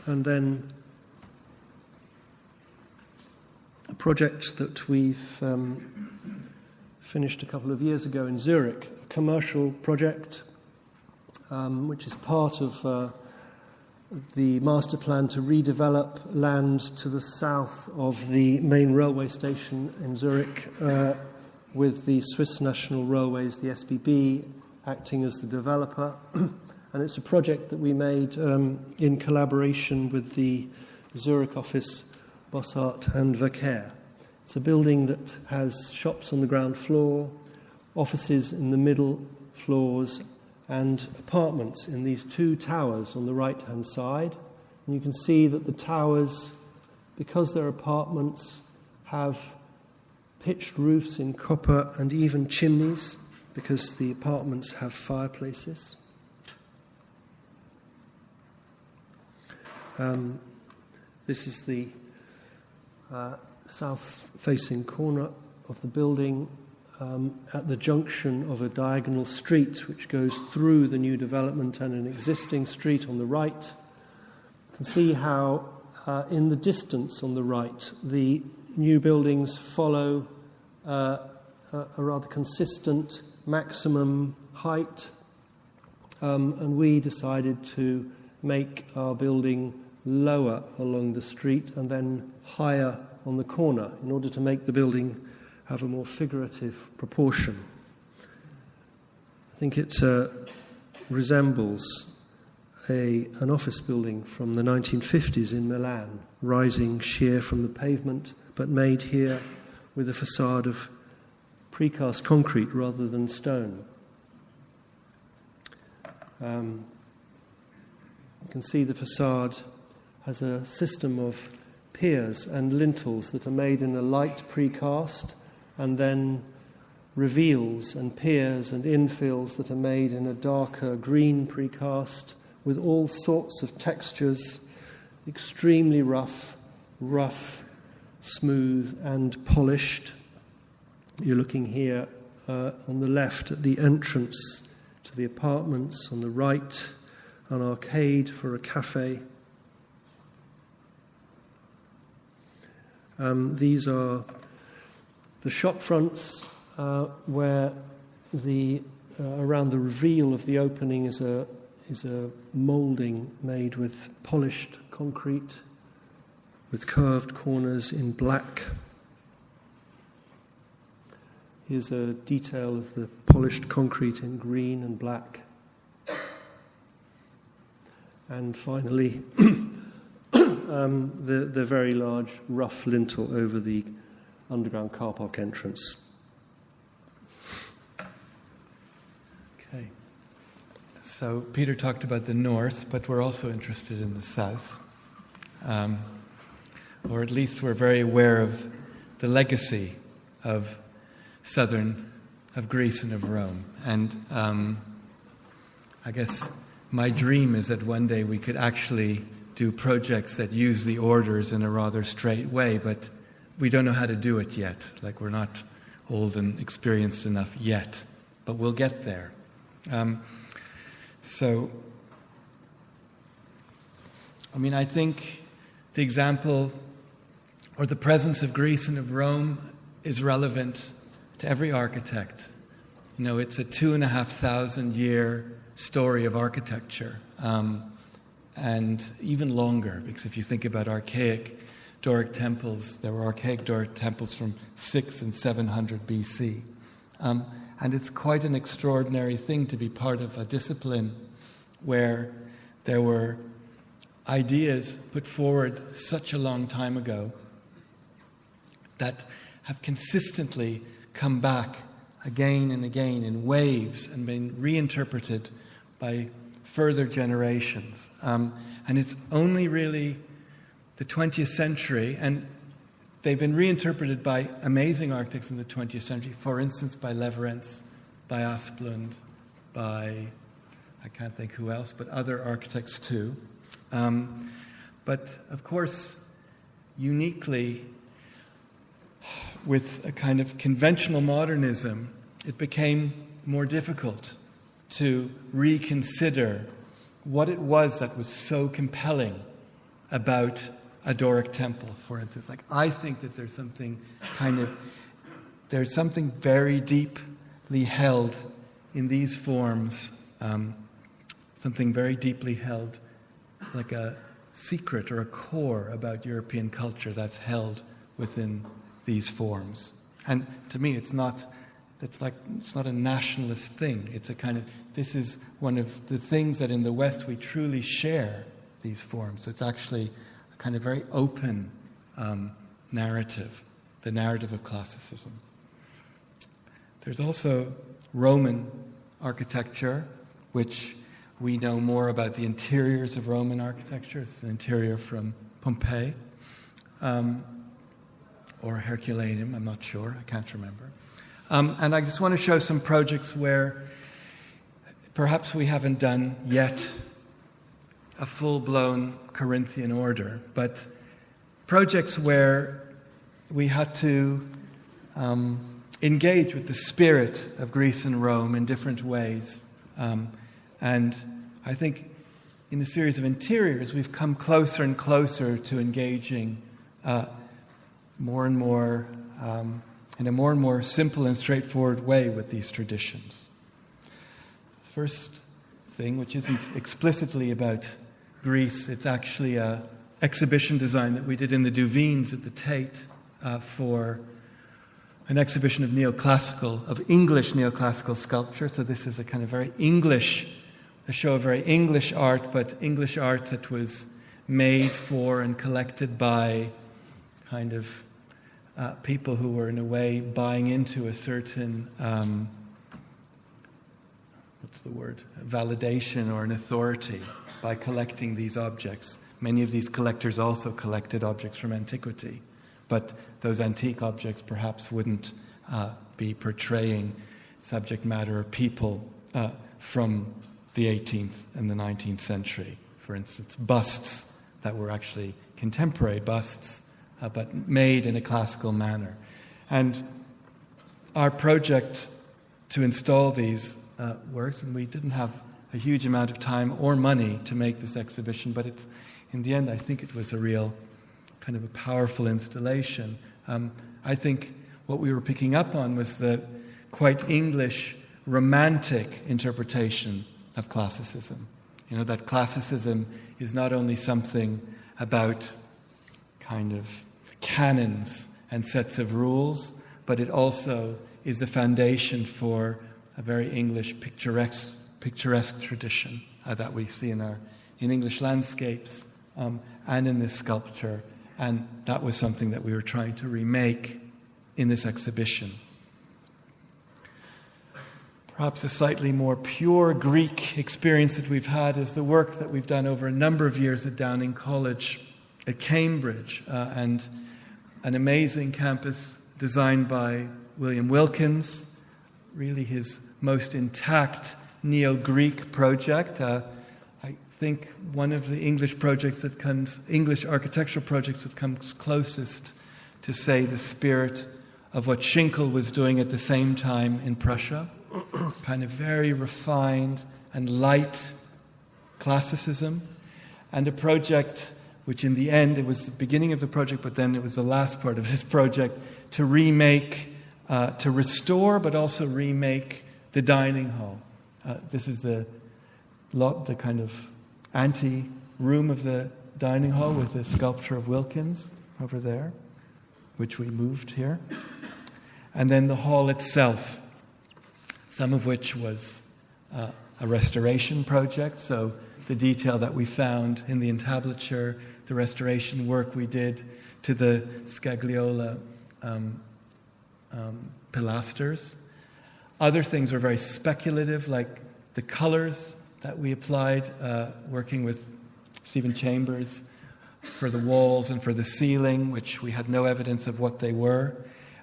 And then a project that we've finished a couple of years ago in Zurich, a commercial project which is part of the master plan to redevelop land to the south of the main railway station in Zurich, with the Swiss National Railways, the SBB, acting as the developer. And it's a project that we made in collaboration with the Zurich office, Bossart and Verkehr. It's a building that has shops on the ground floor, offices in the middle floors, and apartments in these two towers on the right-hand side. And you can see that the towers, because they're apartments, have pitched roofs in copper and even chimneys, because the apartments have fireplaces. This is the south-facing corner of the building at the junction of a diagonal street which goes through the new development and an existing street on the right. You can see how in the distance on the right the new buildings follow a rather consistent maximum height, and we decided to make our building lower along the street and then higher on the corner in order to make the building have a more figurative proportion. I think it resembles an office building from the 1950s in Milan, rising sheer from the pavement, but made here with a facade of precast concrete rather than stone. You can see the facade has a system of piers and lintels that are made in a light precast, and then reveals and piers and infills that are made in a darker green precast with all sorts of textures, extremely rough, smooth and polished. You're looking here on the left at the entrance to the apartments, on the right an arcade for a cafe. These are the shop fronts where around the reveal of the opening is a moulding made with polished concrete with curved corners in black. Here's a detail of the polished concrete in green and black. And finally, the very large rough lintel over the underground car park entrance. Okay. So Peter talked about the north, but we're also interested in the south. Or at least we're very aware of the legacy of of Greece and of Rome. And I guess my dream is that one day we could actually do projects that use the orders in a rather straight way, but we don't know how to do it yet. Like, we're not old and experienced enough yet, but we'll get there. I think the example or the presence of Greece and of Rome is relevant to every architect. You know, it's a 2,500-year story of architecture, and even longer, because if you think about archaic Doric temples, there were archaic Doric temples from 600 and 700 BC. And it's quite an extraordinary thing to be part of a discipline where there were ideas put forward such a long time ago that have consistently come back again and again in waves and been reinterpreted by further generations. And it's only really the 20th century, and they've been reinterpreted by amazing architects in the 20th century, for instance, by Leveretts, by Asplund, by, I can't think who else, but other architects too. But, of course, uniquely, with a kind of conventional modernism, it became more difficult to reconsider what it was that was so compelling about a Doric temple, for instance. Like, I think that there's something very deeply held in these forms, something very deeply held, like a secret or a core about European culture that's held within these forms. And to me, it's not a nationalist thing. It's a kind of, this is one of the things that in the West we truly share, these forms. So it's actually a kind of very open narrative, the narrative of classicism. There's also Roman architecture, which we know more about the interiors of Roman architecture. It's an interior from Pompeii, or Herculaneum, I'm not sure, I can't remember. And I just want to show some projects where perhaps we haven't done yet a full-blown Corinthian order, but projects where we had to engage with the spirit of Greece and Rome in different ways. And I think in the series of interiors, we've come closer and closer to engaging more and more, in a more and more simple and straightforward way with these traditions. The first thing, which isn't explicitly about Greece, it's actually an exhibition design that we did in the Duvines at the Tate for an exhibition of English neoclassical sculpture. So this is a kind of very English, a show of very English art, but English art that was made for and collected by kind of people who were in a way buying into a certain, validation or an authority by collecting these objects. Many of these collectors also collected objects from antiquity, but those antique objects perhaps wouldn't be portraying subject matter or people from the 18th and the 19th century. For instance, busts that were actually contemporary busts, but made in a classical manner. And our project to install these works, and we didn't have a huge amount of time or money to make this exhibition, but it's, in the end, I think it was a real kind of a powerful installation. I think what we were picking up on was the quite English romantic interpretation of classicism. You know, that classicism is not only something about kind of canons and sets of rules, but it also is the foundation for a very English picturesque tradition that we see in English landscapes and in this sculpture. And that was something that we were trying to remake in this exhibition. Perhaps a slightly more pure Greek experience that we've had is the work that we've done over a number of years at Downing College at Cambridge, and an amazing campus designed by William Wilkins, really his most intact neo-Greek project. I think one of the English architectural projects that comes closest to, say, the spirit of what Schinkel was doing at the same time in Prussia. Kind of very refined and light classicism, and a project which in the end, it was the beginning of the project, but then it was the last part of this project, to remake, to restore, but also remake the dining hall. This is the kind of ante-room of the dining hall with the sculpture of Wilkins over there, which we moved here. And then the hall itself, some of which was a restoration project, so the detail that we found in the entablature, the restoration work we did to the Scagliola pilasters. Other things were very speculative, like the colors that we applied, working with Stephen Chambers for the walls and for the ceiling, which we had no evidence of what they were.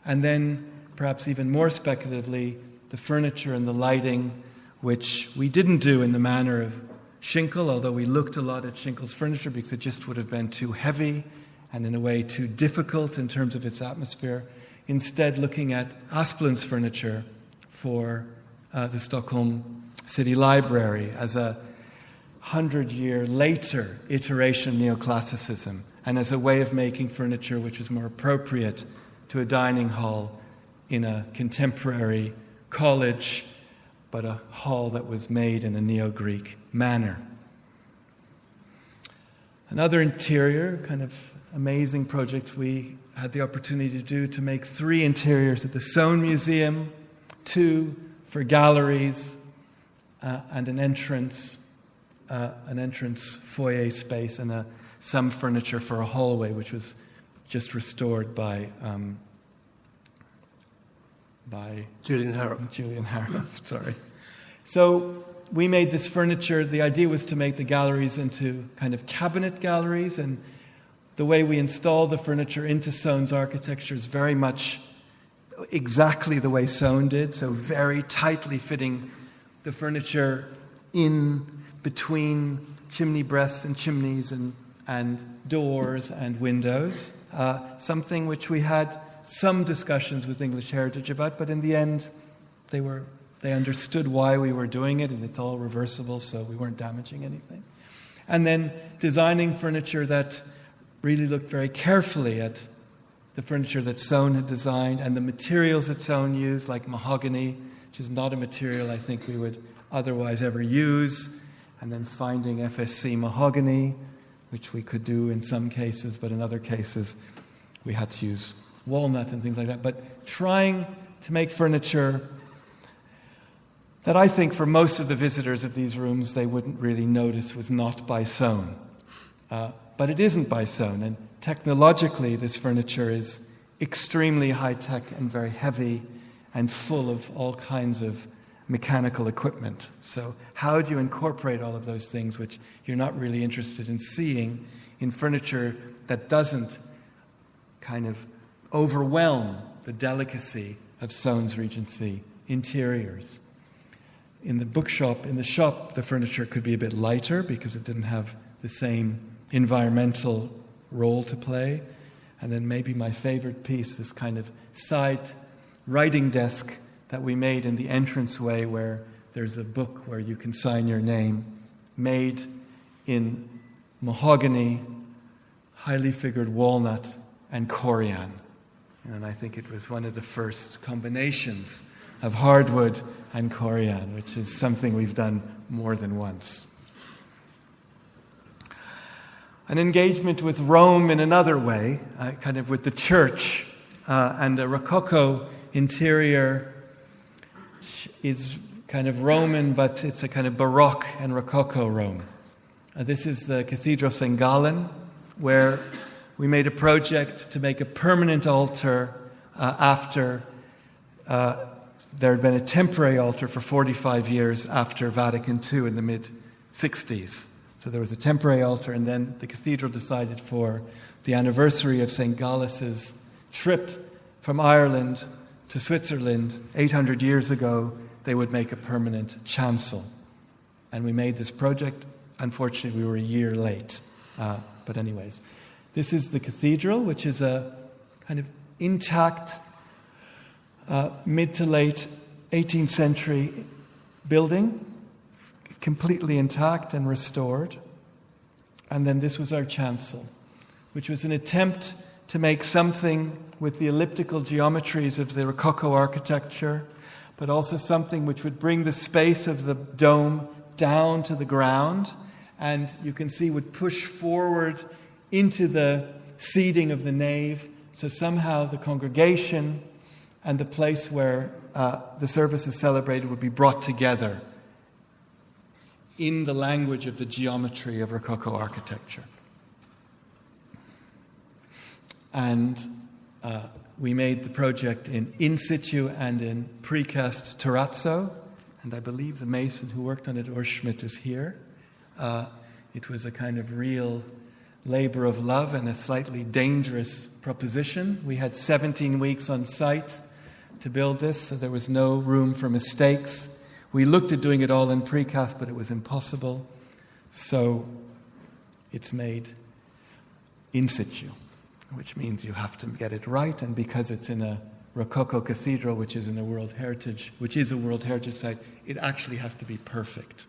And then, perhaps even more speculatively, the furniture and the lighting, which we didn't do in the manner of Schinkel, although we looked a lot at Schinkel's furniture because it just would have been too heavy and in a way too difficult in terms of its atmosphere. Instead, looking at Asplin's furniture for the Stockholm City Library as a 100-year later iteration of neoclassicism and as a way of making furniture which was more appropriate to a dining hall in a contemporary college, but a hall that was made in a neo-Greek manner. Another interior, kind of amazing project we had the opportunity to do, to make 3 interiors at the Soane Museum, 2 for galleries, and an entrance foyer space, and some furniture for a hallway, which was just restored by Julian Harrop. Sorry. So we made this furniture. The idea was to make the galleries into kind of cabinet galleries, and the way we installed the furniture into Soane's architecture is very much exactly the way Soane did, so very tightly fitting the furniture in between chimney breasts and chimneys and doors and windows, something which we had some discussions with English Heritage about, but in the end they understood why we were doing it, and it's all reversible, so we weren't damaging anything. And then designing furniture that really looked very carefully at the furniture that Soane had designed and the materials that Soane used, like mahogany, which is not a material I think we would otherwise ever use, and then finding FSC mahogany, which we could do in some cases, but in other cases we had to use walnut and things like that. But trying to make furniture that I think for most of the visitors of these rooms they wouldn't really notice was not by Soane. But it isn't by Soane, and technologically this furniture is extremely high-tech and very heavy and full of all kinds of mechanical equipment. So how do you incorporate all of those things which you're not really interested in seeing in furniture that doesn't kind of overwhelm the delicacy of Soane's Regency interiors? In the shop, the furniture could be a bit lighter because it didn't have the same environmental role to play. And then maybe my favorite piece, this kind of side writing desk that we made in the entranceway, where there's a book where you can sign your name, made in mahogany, highly figured walnut, and corian. And I think it was one of the first combinations of hardwood and corian, which is something we've done more than once. An engagement with Rome in another way, kind of with the church, and a Rococo interior is kind of Roman, but it's a kind of Baroque and Rococo Rome. This is the Cathedral St. Gallen, where we made a project to make a permanent altar after there had been a temporary altar for 45 years after Vatican II in the mid-60s. So there was a temporary altar, and then the cathedral decided for the anniversary of St. Gallus's trip from Ireland to Switzerland 800 years ago, they would make a permanent chancel. And we made this project. Unfortunately, we were a year late. But anyways, this is the cathedral, which is a kind of intact mid to late 18th century building, completely intact and restored. And then this was our chancel, which was an attempt to make something with the elliptical geometries of the Rococo architecture, but also something which would bring the space of the dome down to the ground, and you can see would push forward into the seating of the nave, so somehow the congregation and the place where the service is celebrated would be brought together in the language of the geometry of Rococo architecture. And we made the project in situ and in precast terrazzo, and I believe the mason who worked on it, Urs Schmidt, is here. It was a kind of real labor of love and a slightly dangerous proposition. We had 17 weeks on site to build this, so there was no room for mistakes. We looked at doing it all in precast, but it was impossible. So it's made in situ, which means you have to get it right, and because it's in a Rococo cathedral, which is a World Heritage site, it actually has to be perfect.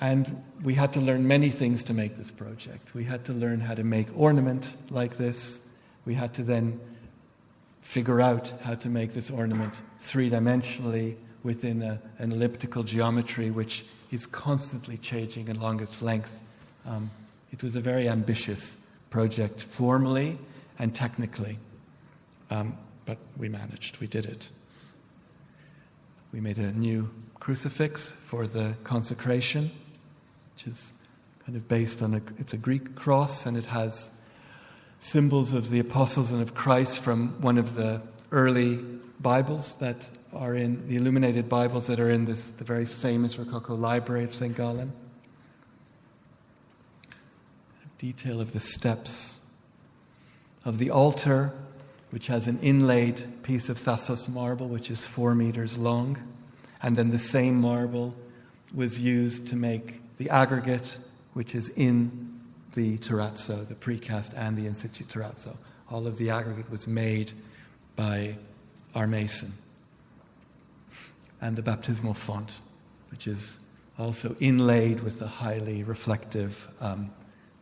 And we had to learn many things to make this project. We had to learn how to make ornament like this. We had to then figure out how to make this ornament three-dimensionally within an elliptical geometry, which is constantly changing along its length. It was a very ambitious project, formally and technically. But we managed. We did it. We made a new crucifix for the consecration, which is kind of based on it's a Greek cross, and it has symbols of the apostles and of Christ from one of the early Bibles that are in the illuminated Bibles that are in the very famous Rococo library of St. Gallen. A detail of the steps of the altar, which has an inlaid piece of Thasos marble, which is 4 meters long. And then the same marble was used to make the aggregate, which is in the terrazzo, the precast and the in situ terrazzo. All of the aggregate was made by our mason. And the baptismal font, which is also inlaid with a highly reflective,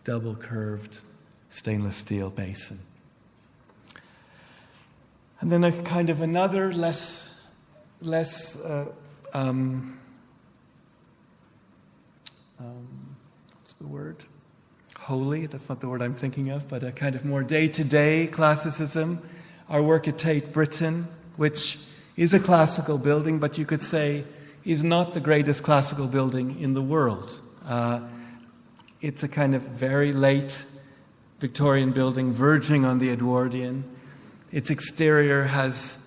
double-curved stainless steel basin. And then a kind of another less what's the word? Holy, that's not the word I'm thinking of, but a kind of more day-to-day classicism. Our work at Tate Britain, which is a classical building, but you could say is not the greatest classical building in the world. It's a kind of very late Victorian building verging on the Edwardian. Its exterior has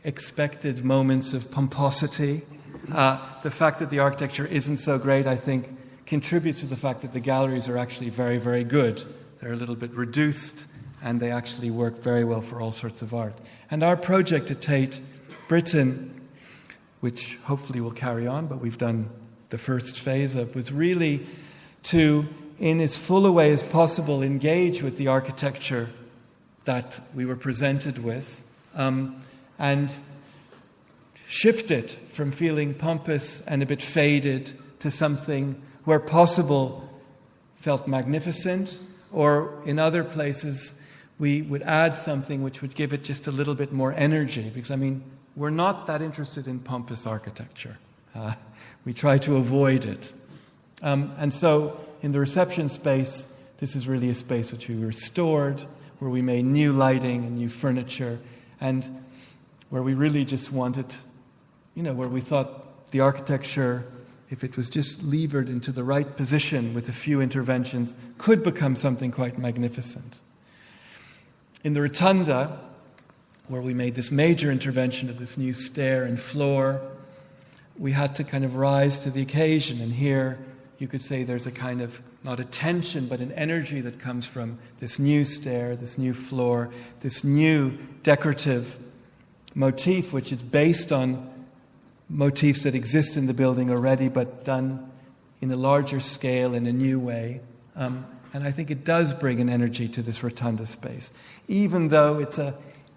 expected moments of pomposity. The fact that the architecture isn't so great, I think, contributes to the fact that the galleries are actually very, very good. They're a little bit reduced, and they actually work very well for all sorts of art. And our project at Tate Britain, which hopefully will carry on, but we've done the first phase of, was really to, in as full a way as possible, engage with the architecture that we were presented with, and shift it from feeling pompous and a bit faded to something where possible felt magnificent, or in other places we would add something which would give it just a little bit more energy, because we're not that interested in pompous architecture. We try to avoid it. And so in the reception space, this is really a space which we restored, where we made new lighting and new furniture, and where we really just wanted, where we thought the architecture, if it was just levered into the right position with a few interventions, could become something quite magnificent. In the rotunda, where we made this major intervention of this new stair and floor, we had to kind of rise to the occasion, and here you could say there's a kind of, not a tension, but an energy that comes from this new stair, this new floor, this new decorative motif, which is based on motifs that exist in the building already, but done in a larger scale, in a new way. And I think it does bring an energy to this rotunda space, even though it's an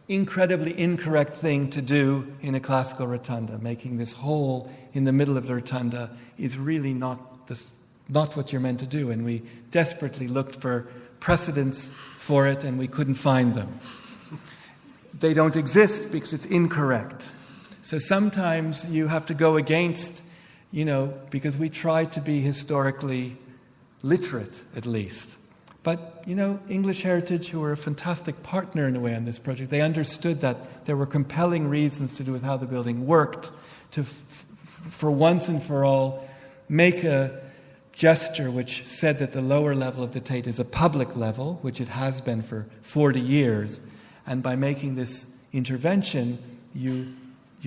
incredibly incorrect thing to do in a classical rotunda. Making this hole in the middle of the rotunda is really not not what you're meant to do. And we desperately looked for precedents for it, and we couldn't find them. They don't exist because it's incorrect. So sometimes you have to go against, because we try to be historically literate, at least. But, English Heritage, who were a fantastic partner in a way on this project, they understood that there were compelling reasons to do with how the building worked, to, for once and for all, make a gesture which said that the lower level of the Tate is a public level, which it has been for 40 years, and by making this intervention, you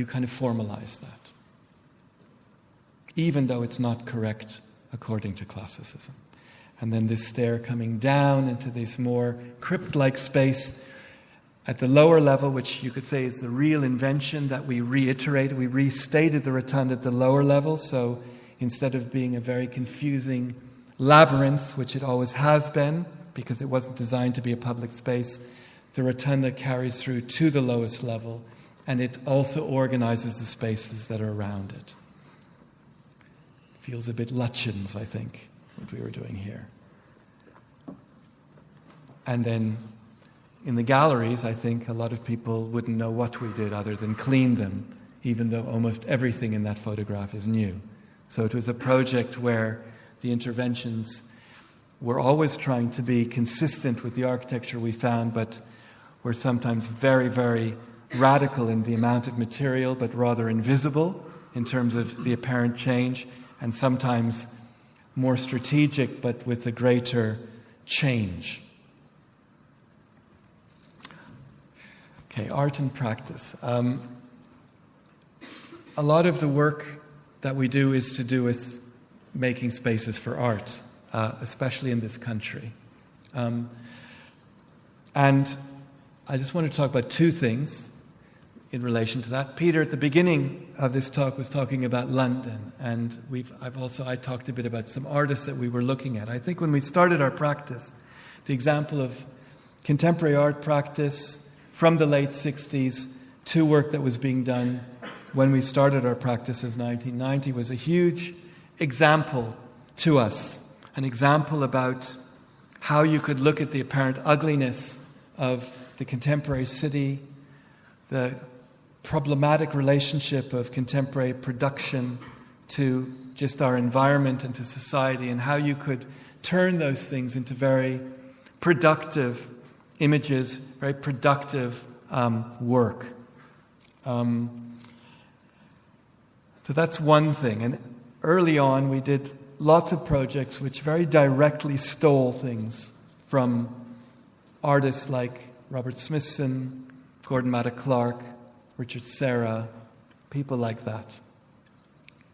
kind of formalize that, even though it's not correct according to classicism. And then this stair coming down into this more crypt-like space at the lower level, which you could say is the real invention that we reiterated. We restated the rotunda at the lower level, so instead of being a very confusing labyrinth, which it always has been, because it wasn't designed to be a public space, the rotunda carries through to the lowest level, and it also organizes the spaces that are around it. Feels a bit Lutyens, I think, what we were doing here. And then in the galleries, I think a lot of people wouldn't know what we did other than clean them, even though almost everything in that photograph is new. So it was a project where the interventions were always trying to be consistent with the architecture we found, but were sometimes very, very radical in the amount of material, but rather invisible in terms of the apparent change, and sometimes more strategic, but with a greater change. Okay, art and practice. A lot of the work that we do is to do with making spaces for art, especially in this country. And I just want to talk about two things in relation to that. Peter, at the beginning of this talk, was talking about London, and I talked a bit about some artists that we were looking at. I think when we started our practice, the example of contemporary art practice from the late 60s to work that was being done when we started our practice as 1990 was a huge example to us, an example about how you could look at the apparent ugliness of the contemporary city, the problematic relationship of contemporary production to just our environment and to society, and how you could turn those things into very productive images, very productive work. So that's one thing. And early on, we did lots of projects which very directly stole things from artists like Robert Smithson, Gordon Matta Clark, Richard Serra, people like that.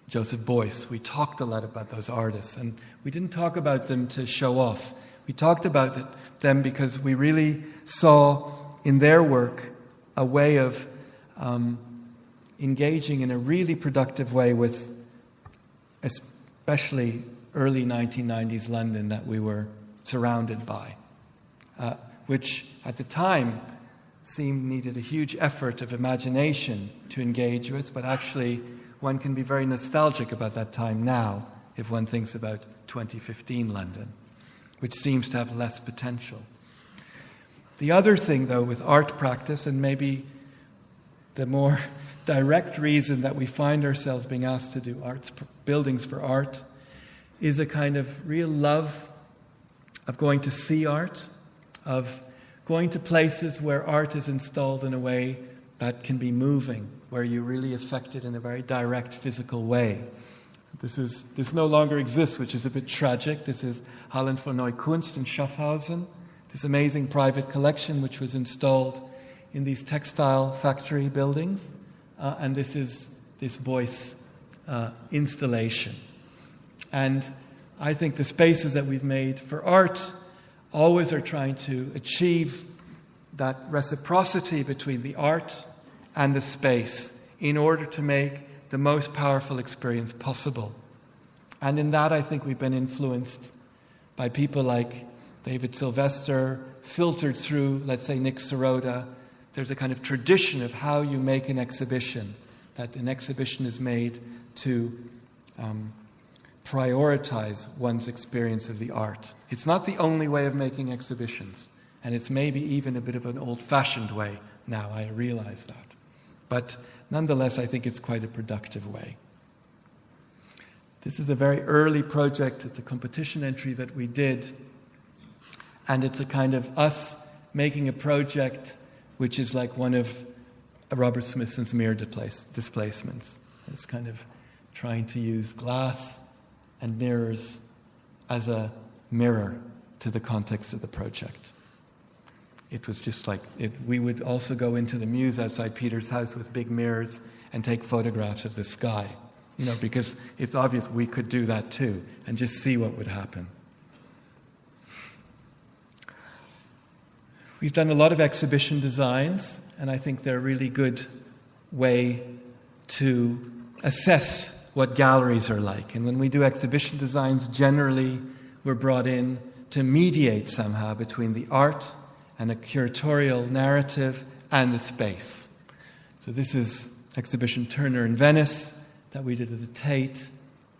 Joseph Beuys. We talked a lot about those artists, and we didn't talk about them to show off. We talked about them because we really saw in their work a way of engaging in a really productive way with especially early 1990s London that we were surrounded by, which at the time seemed needed a huge effort of imagination to engage with, but actually one can be very nostalgic about that time now if one thinks about 2015 London, which seems to have less potential. The other thing, though, with art practice, and maybe the more direct reason that we find ourselves being asked to do buildings for art, is a kind of real love of going to see art, of going to places where art is installed in a way that can be moving, where you really affect it in a very direct physical way. This no longer exists, which is a bit tragic. This is Hallen für Neue Kunst in Schaffhausen, this amazing private collection which was installed in these textile factory buildings. And this is this Beuys installation. And I think the spaces that we've made for art always are trying to achieve that reciprocity between the art and the space in order to make the most powerful experience possible. And in that, I think we've been influenced by people like David Sylvester, filtered through, let's say, Nick Sirota. There's a kind of tradition of how you make an exhibition, that an exhibition is made to prioritize one's experience of the art. It's not the only way of making exhibitions, and it's maybe even a bit of an old-fashioned way now, I realize that. But nonetheless, I think it's quite a productive way. This is a very early project. It's a competition entry that we did, and it's a kind of us making a project which is like one of Robert Smithson's mirror displacements. It's kind of trying to use glass and mirrors as a mirror to the context of the project. It was just like, we would also go into the Mews outside Peter's house with big mirrors and take photographs of the sky, because it's obvious we could do that too, and just see what would happen. We've done a lot of exhibition designs, and I think they're a really good way to assess what galleries are like. And when we do exhibition designs, generally we're brought in to mediate somehow between the art and a curatorial narrative and the space. So this is exhibition Turner in Venice that we did at the Tate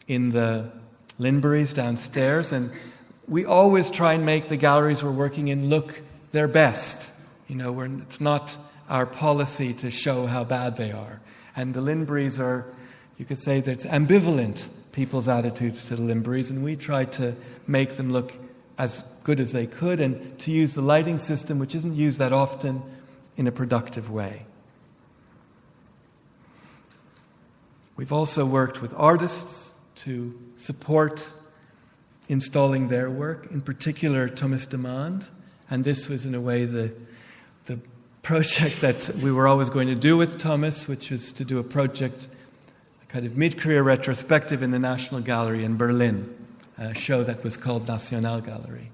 in the Linburys downstairs. And we always try and make the galleries we're working in look their best. It's not our policy to show how bad they are. And the Linburys are, you could say that it's ambivalent, people's attitudes to the Linburys, and we try to make them look as good as they could and to use the lighting system, which isn't used that often, in a productive way. We've also worked with artists to support installing their work, in particular Thomas Demand, and this was in a way the project that we were always going to do with Thomas, which was to do a project, a kind of mid-career retrospective in the National Gallery in Berlin, a show that was called Nationalgalerie.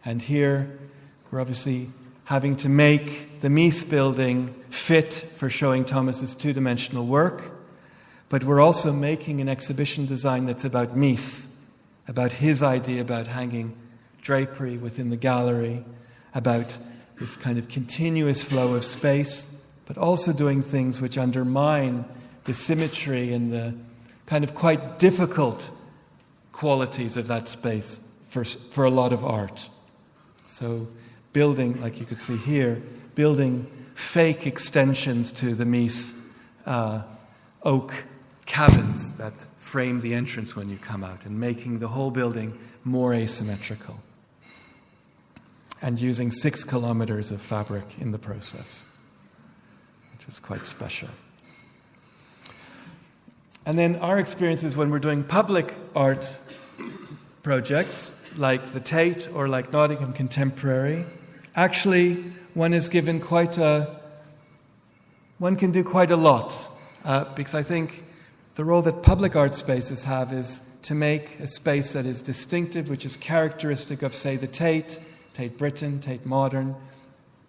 And here we're obviously having to make the Mies building fit for showing Thomas's two-dimensional work, but we're also making an exhibition design that's about Mies, about his idea about hanging drapery within the gallery, about this kind of continuous flow of space, but also doing things which undermine the symmetry and the kind of quite difficult qualities of that space for a lot of art. So building, like you could see here, building fake extensions to the Mies oak cabins that frame the entrance when you come out, and making the whole building more asymmetrical, and using 6 kilometers of fabric in the process, which was quite special. And then our experiences when we're doing public art projects, like the Tate or like Nottingham Contemporary, actually one can do quite a lot, because I think the role that public art spaces have is to make a space that is distinctive, which is characteristic of, say, the Tate Britain, Tate Modern,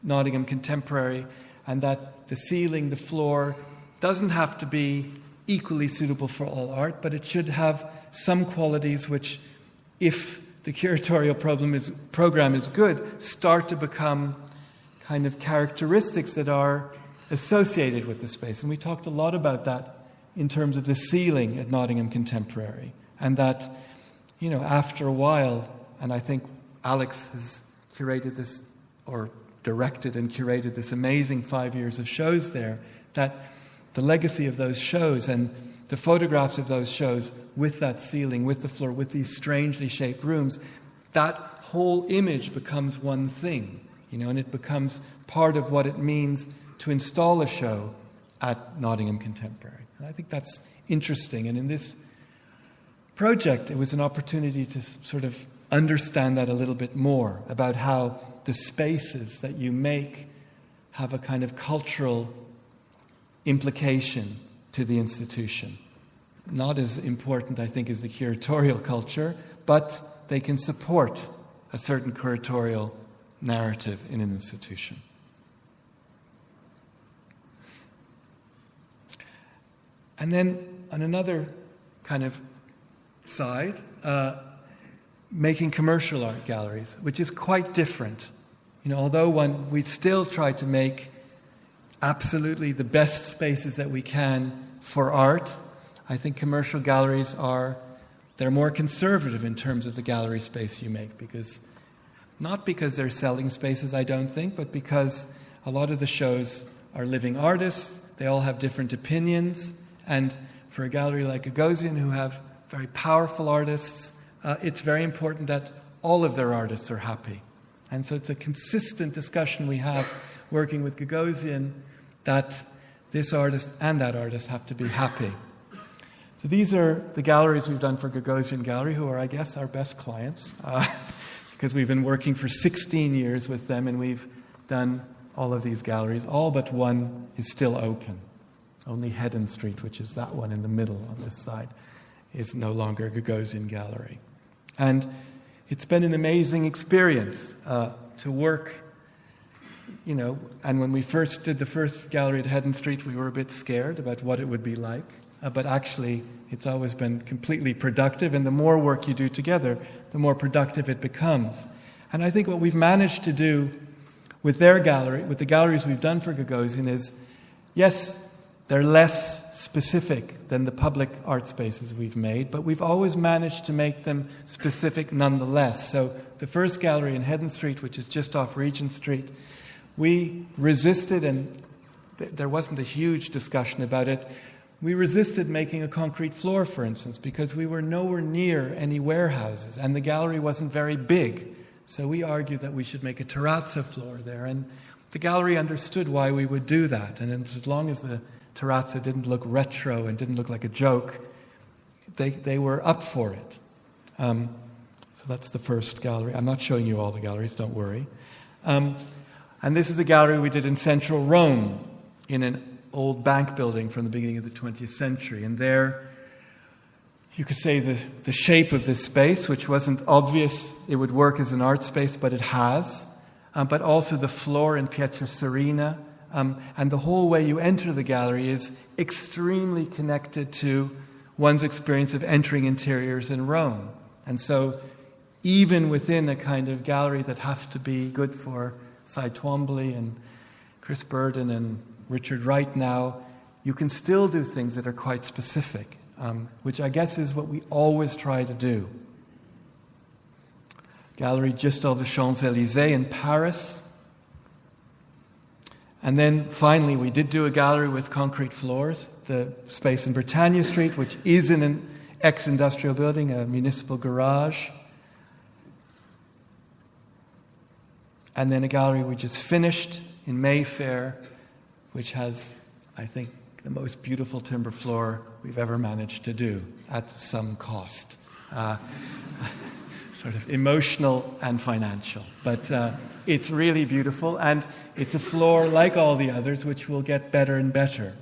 Nottingham Contemporary, and that the ceiling, the floor, doesn't have to be equally suitable for all art, but it should have some qualities which, if the curatorial program is good, start to become kind of characteristics that are associated with the space. And we talked a lot about that in terms of the ceiling at Nottingham Contemporary, and that, after a while, and I think Alex has curated this, or directed and curated this amazing 5 years of shows there, that the legacy of those shows and the photographs of those shows with that ceiling, with the floor, with these strangely shaped rooms, that whole image becomes one thing, and it becomes part of what it means to install a show at Nottingham Contemporary. And I think that's interesting. And in this project, it was an opportunity to sort of understand that a little bit more, about how the spaces that you make have a kind of cultural implication to the institution. Not as important, I think, as the curatorial culture, but they can support a certain curatorial narrative in an institution. And then on another kind of side, making commercial art galleries, which is quite different. Although we still try to make absolutely the best spaces that we can for art, I think commercial galleries are they're more conservative in terms of the gallery space you make, not because they're selling spaces, I don't think, but because a lot of the shows are living artists, they all have different opinions, and for a gallery like Gagosian, who have very powerful artists, it's very important that all of their artists are happy. And so it's a consistent discussion we have working with Gagosian, that this artist and that artist have to be happy. So these are the galleries we've done for Gagosian Gallery, who are, I guess, our best clients, because we've been working for 16 years with them, and we've done all of these galleries. All but one is still open. Only Hedden Street, which is that one in the middle on this side, is no longer a Gagosian Gallery. And it's been an amazing experience to work, and when we first did the first gallery at Hedden Street, we were a bit scared about what it would be like. But actually, it's always been completely productive, and the more work you do together, the more productive it becomes. And I think what we've managed to do with their gallery, with the galleries we've done for Gagosian, is, yes, they're less specific than the public art spaces we've made, but we've always managed to make them specific nonetheless. So the first gallery in Hedden Street, which is just off Regent Street, we resisted, and there wasn't a huge discussion about it, we resisted making a concrete floor, for instance, because we were nowhere near any warehouses, and the gallery wasn't very big. So we argued that we should make a terrazzo floor there, and the gallery understood why we would do that. And as long as the terrazzo didn't look retro and didn't look like a joke, they were up for it. So that's the first gallery. I'm not showing you all the galleries, don't worry. And this is a gallery we did in central Rome, in an old bank building from the beginning of the 20th century. And there, you could say the shape of this space, which wasn't obvious it would work as an art space, but it has. But also the floor in Pietra Serena. And the whole way you enter the gallery is extremely connected to one's experience of entering interiors in Rome. And so even within a kind of gallery that has to be good for Cy Twombly and Chris Burden and Richard Wright now, you can still do things that are quite specific, which I guess is what we always try to do. Gallery just off the Champs-Élysées in Paris. And then finally we did do a gallery with concrete floors, the space in Britannia Street, which is in an ex-industrial building, a municipal garage. And then a gallery we just finished in Mayfair, which has, I think, the most beautiful timber floor we've ever managed to do at some cost. Sort of emotional and financial. But it's really beautiful, and it's a floor like all the others, which will get better and better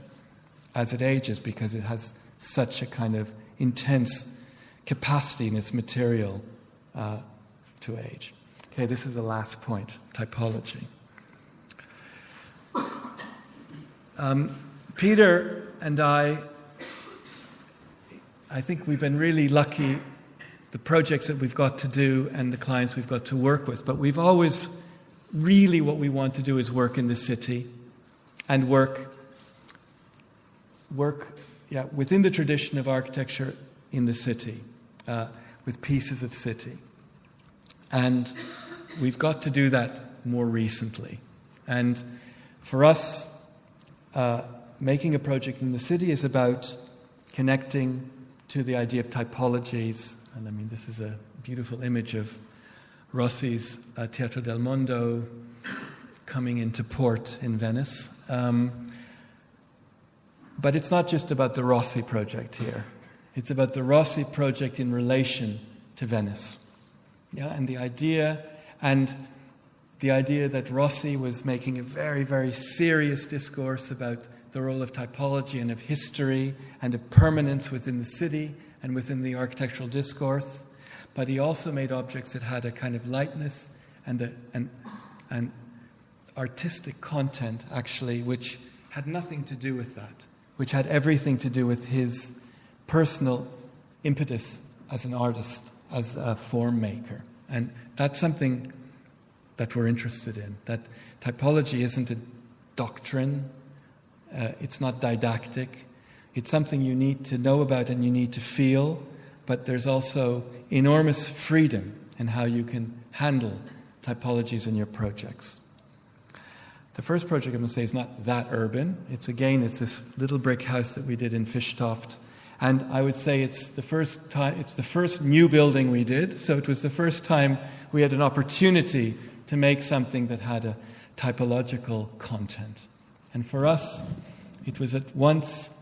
as it ages, because it has such a kind of intense capacity in its material to age. Okay, this is the last point, typology. Peter and I think we've been really lucky, the projects that we've got to do and the clients we've got to work with, but we've always really what we want to do is work in the city and work within the tradition of architecture in the city, with pieces of city. And we've got to do that more recently. And for us, making a project in the city is about connecting to the idea of typologies. And I mean, this is a beautiful image of Rossi's Teatro del Mondo coming into port in Venice. But it's not just about the Rossi project here. It's about the Rossi project in relation to Venice. And the idea that Rossi was making a very, very serious discourse about the role of typology and of history and of permanence within the city and within the architectural discourse. But he also made objects that had a kind of lightness and an artistic content, actually, which had nothing to do with that, which had everything to do with his personal impetus as an artist, as a form maker. And that's something that we're interested in, that typology isn't a doctrine, it's not didactic, it's something you need to know about and you need to feel, but there's also enormous freedom in how you can handle typologies in your projects. The first project I'm going to say is not that urban. It's this little brick house that we did in Fishtoft. And I would say it's the first new building we did, so it was the first time we had an opportunity to make something that had a typological content. And for us, it was at once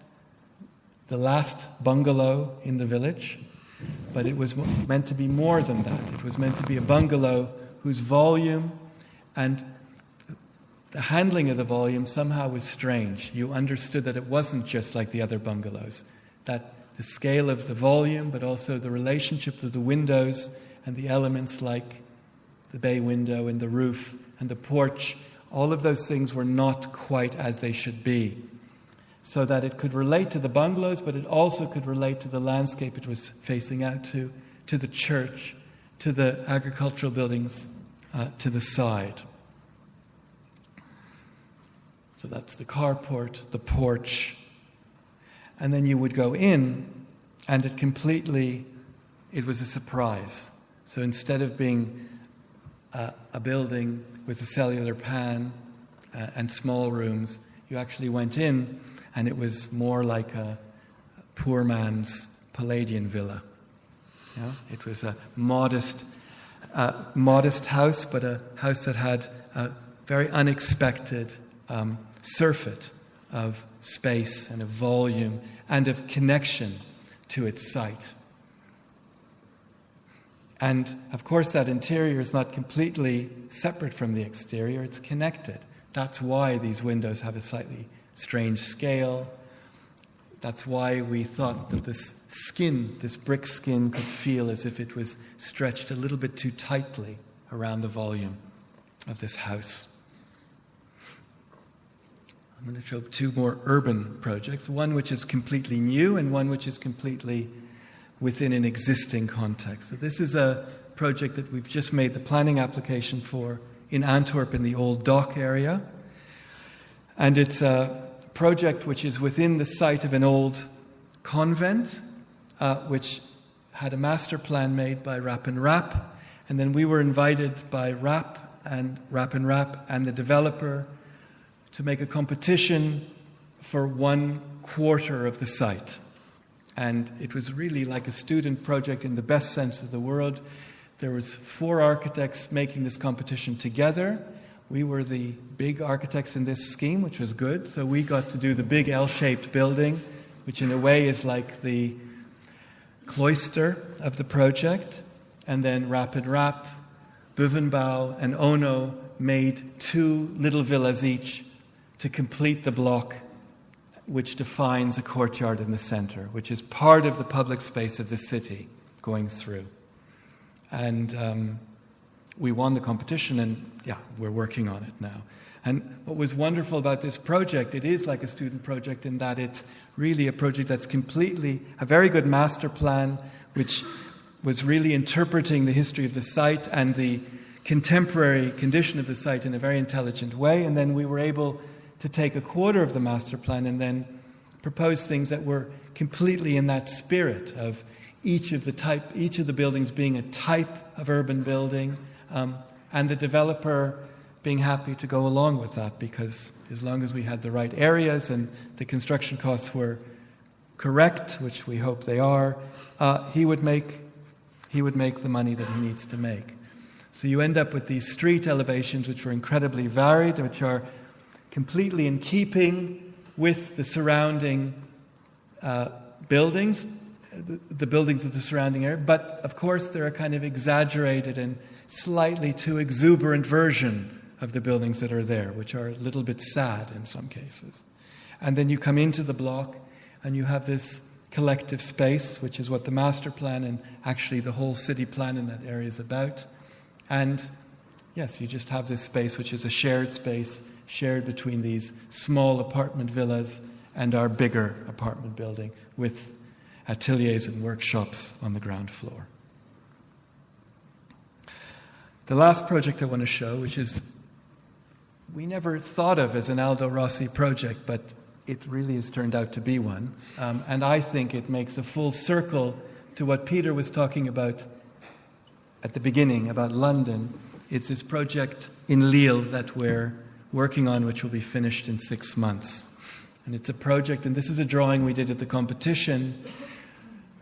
the last bungalow in the village, but it was meant to be more than that. It was meant to be a bungalow whose volume and the handling of the volume somehow was strange. You understood that it wasn't just like the other bungalows, that the scale of the volume, but also the relationship of the windows and the elements like the bay window and the roof and the porch, all of those things were not quite as they should be. So that it could relate to the bungalows, but it also could relate to the landscape it was facing out to the church, to the agricultural buildings, to the side. So that's the carport, the porch. And then you would go in, and it was a surprise. So instead of being a building with a cellular pan and small rooms, you actually went in, and it was more like a poor man's Palladian villa. Yeah? It was a modest house, but a house that had a very unexpected surfeit of space and of volume and of connection to its site. And of course that interior is not completely separate from the exterior, it's connected. That's why these windows have a slightly strange scale. That's why we thought that this brick skin, could feel as if it was stretched a little bit too tightly around the volume of this house. I'm going to show two more urban projects, one which is completely new and one which is completely within an existing context. So this is a project that we've just made the planning application for in Antwerp in the old dock area. And it's a project which is within the site of an old convent, which had a master plan made by Rap and Rap. And then we were invited by Rap and the developer to make a competition for 1/4 of the site. And it was really like a student project in the best sense of the word. There was 4 architects making this competition together. We were the big architects in this scheme, which was good. So we got to do the big L-shaped building, which in a way is like the cloister of the project. And then Rap and Rap, Buvenbouw and Ono made 2 little villas each to complete the block which defines a courtyard in the center, which is part of the public space of the city going through. And we won the competition, and we're working on it now. And what was wonderful about this project, it is like a student project in that it's really a project that's completely a very good master plan, which was really interpreting the history of the site and the contemporary condition of the site in a very intelligent way. And then we were able to take 1/4 of the master plan and then propose things that were completely in that spirit of each of the buildings being a type of urban building, and the developer being happy to go along with that, because as long as we had the right areas and the construction costs were correct, which we hope they are, he would make the money that he needs to make. So you end up with these street elevations which are incredibly varied, which are completely in keeping with the surrounding buildings, the buildings of the surrounding area. But, of course, they're a kind of exaggerated and slightly too exuberant version of the buildings that are there, which are a little bit sad in some cases. And then you come into the block and you have this collective space, which is what the master plan and actually the whole city plan in that area is about. And, yes, you just have this space which is a shared space, shared between these small apartment villas and our bigger apartment building with ateliers and workshops on the ground floor. The last project I want to show, which is we never thought of as an Aldo Rossi project, but it really has turned out to be one. And I think it makes a full circle to what Peter was talking about at the beginning, about London. It's this project in Lille that we're working on, which will be finished in 6 months. And it's a project, and this is a drawing we did at the competition,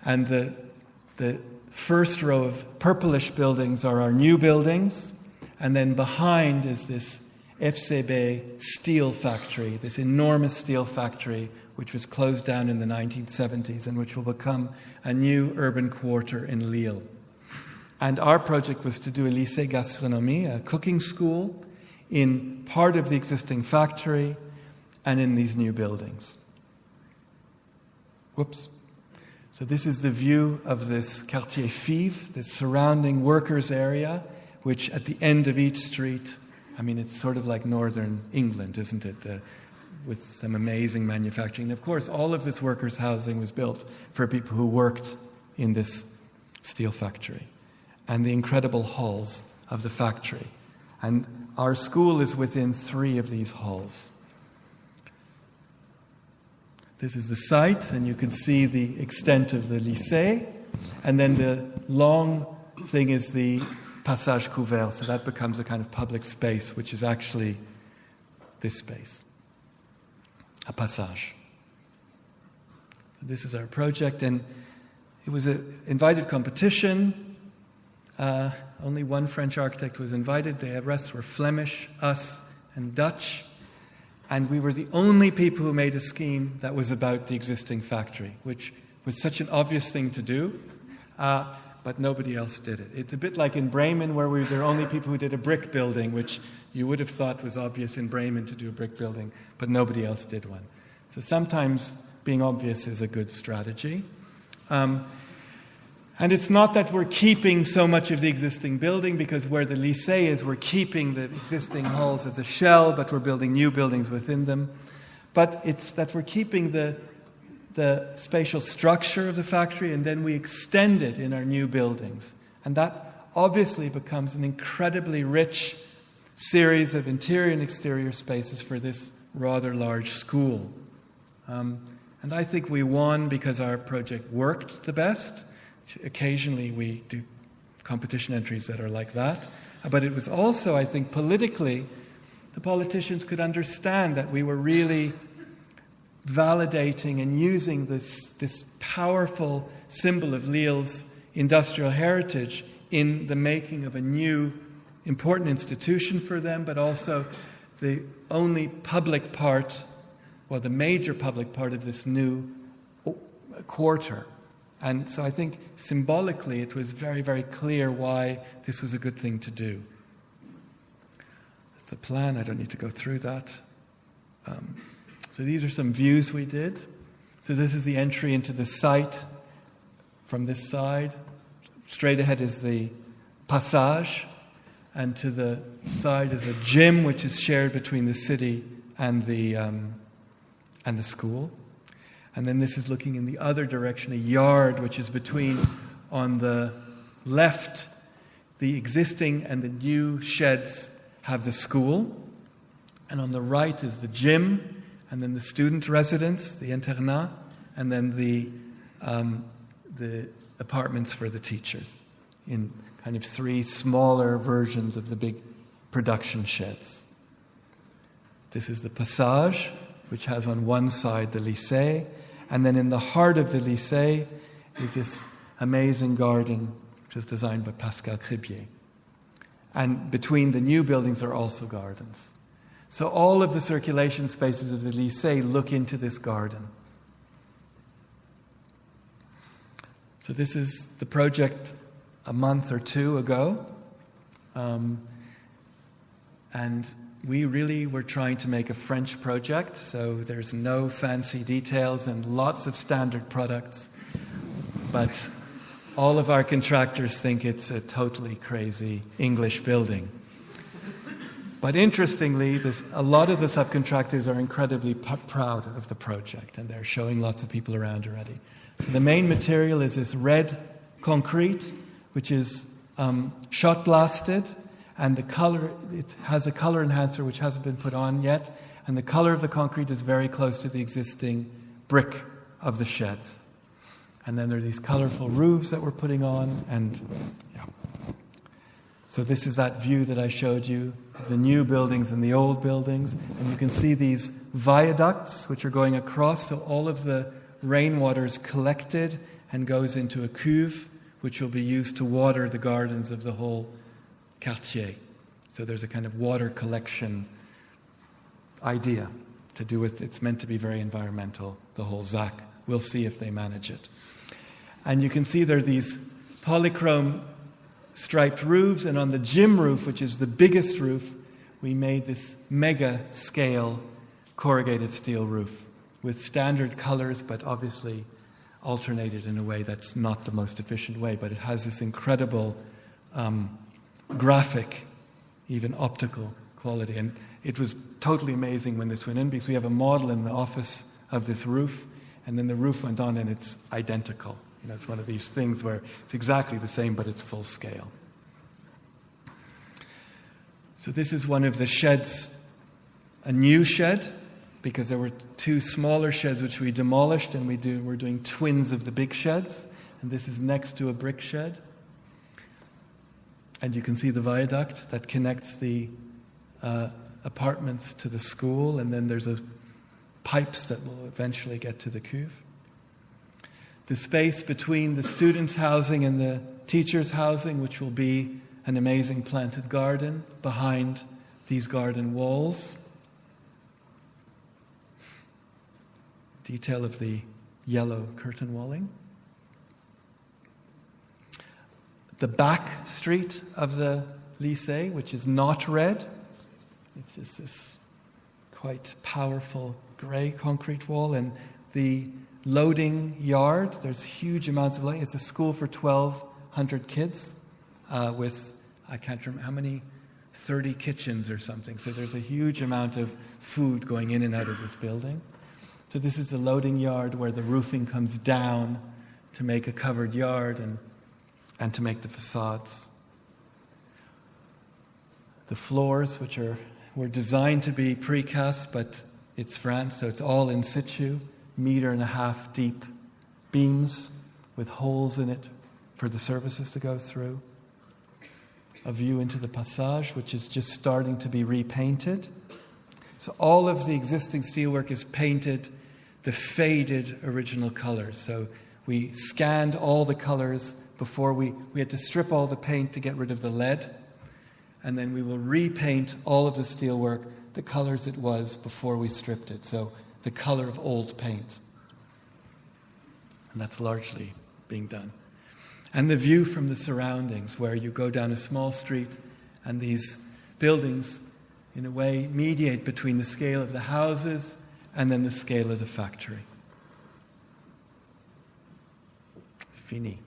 and the first row of purplish buildings are our new buildings, and then behind is this FCB steel factory, this enormous steel factory which was closed down in the 1970s and which will become a new urban quarter in Lille. And our project was to do a lycée gastronomie, a cooking school, in part of the existing factory and in these new buildings. Whoops. So this is the view of this quartier Fives, this surrounding workers' area, which at the end of each street, I mean, it's sort of like northern England, isn't it? With some amazing manufacturing. And of course, all of this workers' housing was built for people who worked in this steel factory. And the incredible halls of the factory. And our school is within 3 of these halls. This is the site, and you can see the extent of the lycée. And then the long thing is the Passage Couvert, so that becomes a kind of public space, which is actually this space, a passage. This is our project, and it was an invited competition. Only one French architect was invited. The rest were Flemish, us, and Dutch. And we were the only people who made a scheme that was about the existing factory, which was such an obvious thing to do, but nobody else did it. It's a bit like in Bremen, where we were the only people who did a brick building, which you would have thought was obvious in Bremen to do a brick building, but nobody else did one. So sometimes being obvious is a good strategy. And it's not that we're keeping so much of the existing building, because where the lycée is, we're keeping the existing halls as a shell, but we're building new buildings within them. But it's that we're keeping the spatial structure of the factory, and then we extend it in our new buildings. And that obviously becomes an incredibly rich series of interior and exterior spaces for this rather large school. And I think we won because our project worked the best. Occasionally we do competition entries that are like that. But it was also, I think, politically, the politicians could understand that we were really validating and using this powerful symbol of Lille's industrial heritage in the making of a new important institution for them, but also the only public part, well, the major public part of this new quarter. And so I think symbolically it was very, very clear why this was a good thing to do. That's the plan. I don't need to go through that. So these are some views we did. So this is the entry into the site from this side. Straight ahead is the passage, and to the side is a gym which is shared between the city and the school. And then this is looking in the other direction, a yard which is between, on the left, the existing and the new sheds have the school. And on the right is the gym, and then the student residence, the internat, and then the apartments for the teachers in kind of 3 smaller versions of the big production sheds. This is the passage, which has on one side the lycée, and then in the heart of the lycée is this amazing garden which was designed by Pascal Cribier. And between the new buildings are also gardens. So all of the circulation spaces of the lycée look into this garden. So this is the project a month or 2 ago. And we really were trying to make a French project, so there's no fancy details and lots of standard products. But all of our contractors think it's a totally crazy English building. But interestingly, a lot of the subcontractors are incredibly proud of the project, and they're showing lots of people around already. So the main material is this red concrete, which is shot blasted, and the color, it has a color enhancer which hasn't been put on yet, and the color of the concrete is very close to the existing brick of the sheds. And then there are these colorful roofs that we're putting on. And yeah. So this is that view that I showed you, the new buildings and the old buildings. And you can see these viaducts which are going across. So all of the rainwater is collected and goes into a cuve, which will be used to water the gardens of the whole quartier. So there's a kind of water collection idea to do with, it's meant to be very environmental, the whole ZAC. We'll see if they manage it. And you can see there are these polychrome striped roofs, and on the gym roof, which is the biggest roof, we made this mega scale corrugated steel roof with standard colors, but obviously alternated in a way that's not the most efficient way, but it has this incredible graphic, even optical quality. And it was totally amazing when this went in, because we have a model in the office of this roof, and then the roof went on and it's identical. You know, it's one of these things where it's exactly the same, but it's full scale. So this is one of the sheds, a new shed, because there were two smaller sheds which we demolished, and we're doing twins of the big sheds. And this is next to a brick shed. And you can see the viaduct that connects the apartments to the school, and then there's pipes that will eventually get to the cuve. The space between the students' housing and the teachers' housing, which will be an amazing planted garden behind these garden walls. Detail of the yellow curtain walling. The back street of the lycée, which is not red. It's just this quite powerful grey concrete wall. And the loading yard, there's huge amounts of light. It's a school for 1,200 kids with, I can't remember how many, 30 kitchens or something. So there's a huge amount of food going in and out of this building. So this is the loading yard where the roofing comes down to make a covered yard and to make the facades. The floors, which were designed to be precast, but it's France, so it's all in situ, 1.5 meter deep beams with holes in it for the services to go through. A view into the passage, which is just starting to be repainted. So all of the existing steelwork is painted the faded original colors. So we scanned all the colors before we had to strip all the paint to get rid of the lead. And then we will repaint all of the steelwork the colors it was before we stripped it. So the color of old paint. And that's largely being done. And the view from the surroundings, where you go down a small street and these buildings, in a way, mediate between the scale of the houses and then the scale of the factory. Fini.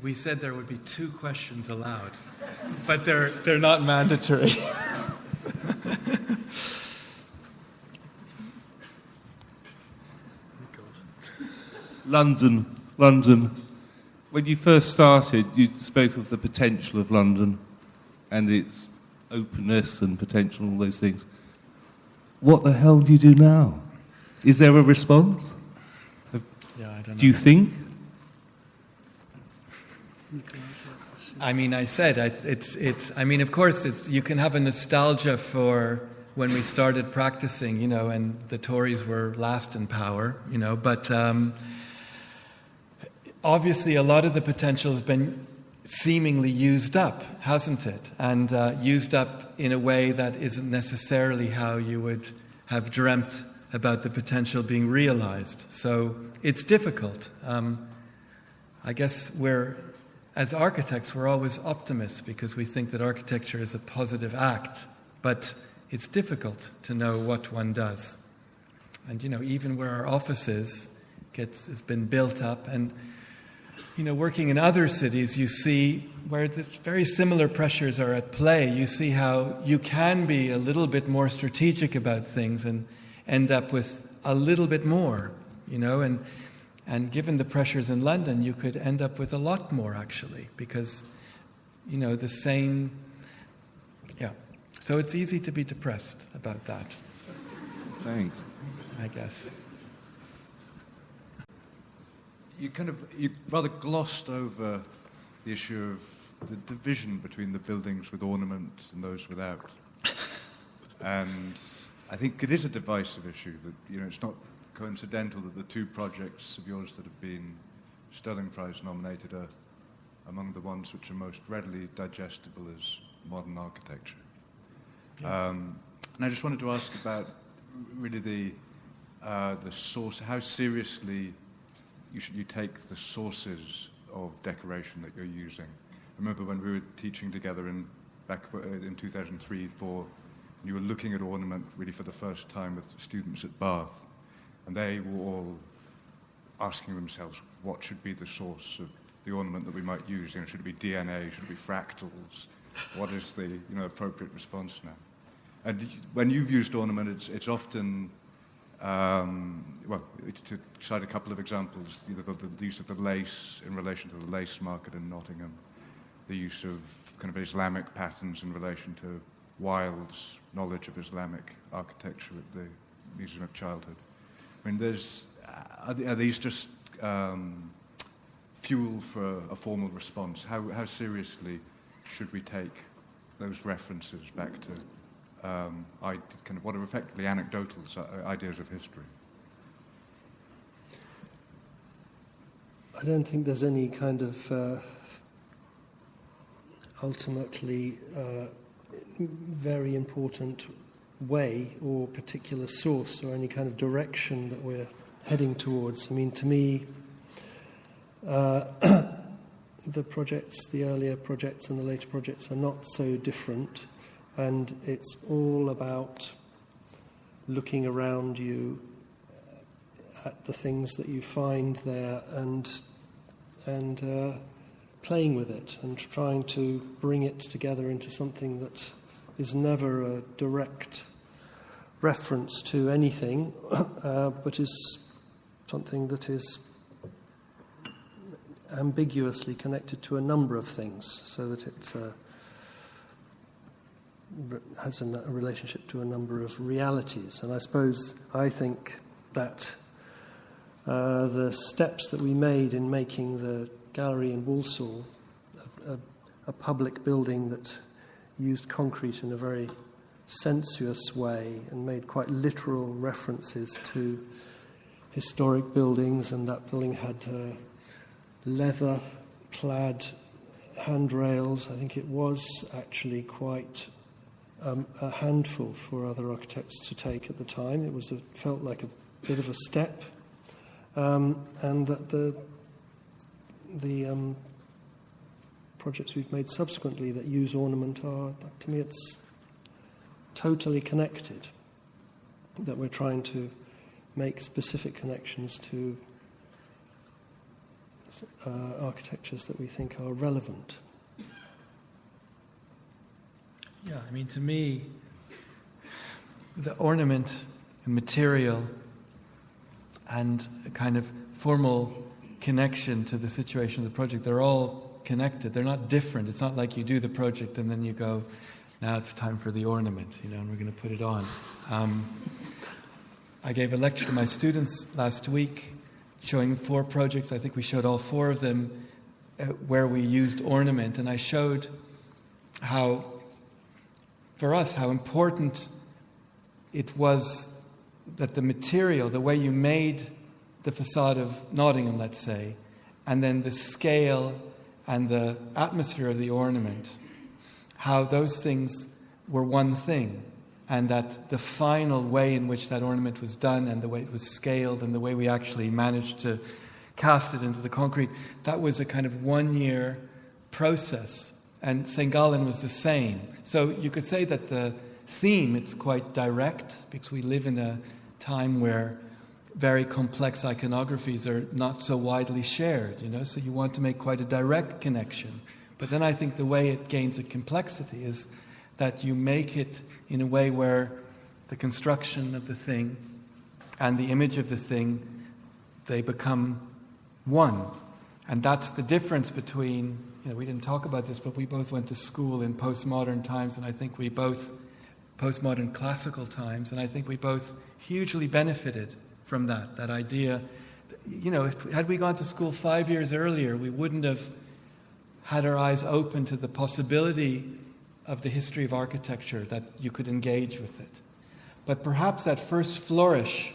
We said there would be 2 questions allowed, but they're not mandatory. London. When you first started, you spoke of the potential of London and its openness and potential and all those things. What the hell do you do now? Is there a response? Yeah, I don't know. Do you think? I mean, I said it's. I mean, of course, you can have a nostalgia for when we started practicing, you know, and the Tories were last in power, you know. But obviously, a lot of the potential has been seemingly used up, hasn't it? And used up in a way that isn't necessarily how you would have dreamt about the potential being realized. So it's difficult. I guess as architects, we're always optimists because we think that architecture is a positive act, but it's difficult to know what one does. And, you know, even where our office has been built up, and working in other cities, you see where the very similar pressures are at play. You see how you can be a little bit more strategic about things and end up with a little bit more, and given the pressures in London, you could end up with a lot more, actually, because, the same... Yeah. So it's easy to be depressed about that. Thanks. I guess. You rather glossed over the issue of the division between the buildings with ornament and those without. And I think it is a divisive issue that, it's not coincidental that the two projects of yours that have been Sterling Prize nominated are among the ones which are most readily digestible as modern architecture. Yeah. And I just wanted to ask about really the source, how seriously you take the sources of decoration that you're using. I remember when we were teaching together back in 2003-04, you were looking at ornament really for the first time with students at Bath, and they were all asking themselves what should be the source of the ornament that we might use. Should it be DNA? Should it be fractals? What is the appropriate response now? And when you've used ornament, it's often to cite a couple of examples, the use of the lace in relation to the lace market in Nottingham, the use of kind of Islamic patterns in relation to Wilde's knowledge of Islamic architecture at the Museum of Childhood. I mean, are these just fuel for a formal response? How seriously should we take those references back to kind of what are effectively anecdotal ideas of history? I don't think there's any kind of ultimately very important way or particular source or any kind of direction that we're heading towards. I mean, to me, the projects, the earlier projects and the later projects are not so different, and it's all about looking around you at the things that you find there and playing with it and trying to bring it together into something that is never a direct reference to anything, but is something that is ambiguously connected to a number of things, so that it has a relationship to a number of realities. And I think that the steps that we made in making the gallery in Walsall a public building that used concrete in a very sensuous way and made quite literal references to historic buildings, and that building had leather-clad handrails. I think it was actually quite a handful for other architects to take at the time. It felt like a bit of a step, and that the projects we've made subsequently that use ornament are, to me, it's totally connected. That we're trying to make specific connections to architectures that we think are relevant. Yeah, I mean, to me, the ornament and material and a kind of formal connection to the situation of the project, they're all connected. They're not different. It's not like you do the project and then you go, now it's time for the ornament, and we're going to put it on. I gave a lecture to my students last week showing 4 projects. I think we showed all 4 of them where we used ornament, and I showed how, for us, how important it was that the material, the way you made the facade of Nottingham, let's say, and then the scale and the atmosphere of the ornament, how those things were one thing, and that the final way in which that ornament was done and the way it was scaled and the way we actually managed to cast it into the concrete, that was a kind of 1-year process. And St. Gallen was the same. So you could say that the theme, it's quite direct, because we live in a time where very complex iconographies are not so widely shared, so you want to make quite a direct connection. But then I think the way it gains a complexity is that you make it in a way where the construction of the thing and the image of the thing, they become one. And that's the difference between, we didn't talk about this, but we both went to school in postmodern times, and I think we both, postmodern classical times, and I think we both hugely benefited from that idea. Had we gone to school 5 years earlier, we wouldn't have had our eyes open to the possibility of the history of architecture, that you could engage with it. But perhaps that first flourish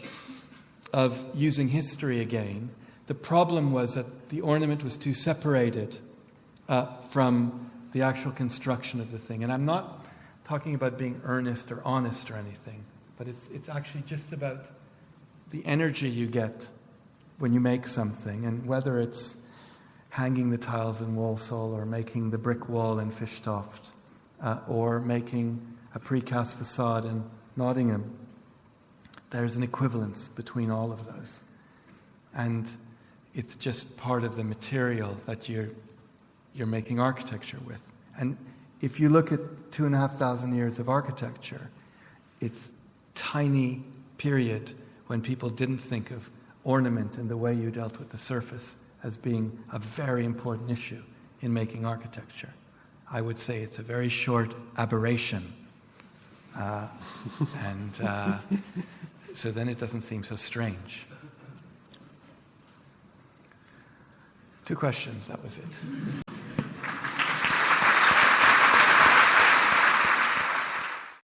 of using history again, the problem was that the ornament was too separated from the actual construction of the thing. And I'm not talking about being earnest or honest or anything, but it's actually just about the energy you get when you make something, and whether it's hanging the tiles in Walsall or making the brick wall in Fishtoft or making a precast facade in Nottingham, there's an equivalence between all of those. And it's just part of the material that you're making architecture with. And if you look at 2,500 years of architecture, it's tiny period when people didn't think of ornament and the way you dealt with the surface as being a very important issue in making architecture. I would say it's a very short aberration. So then it doesn't seem so strange. 2 questions, that was it.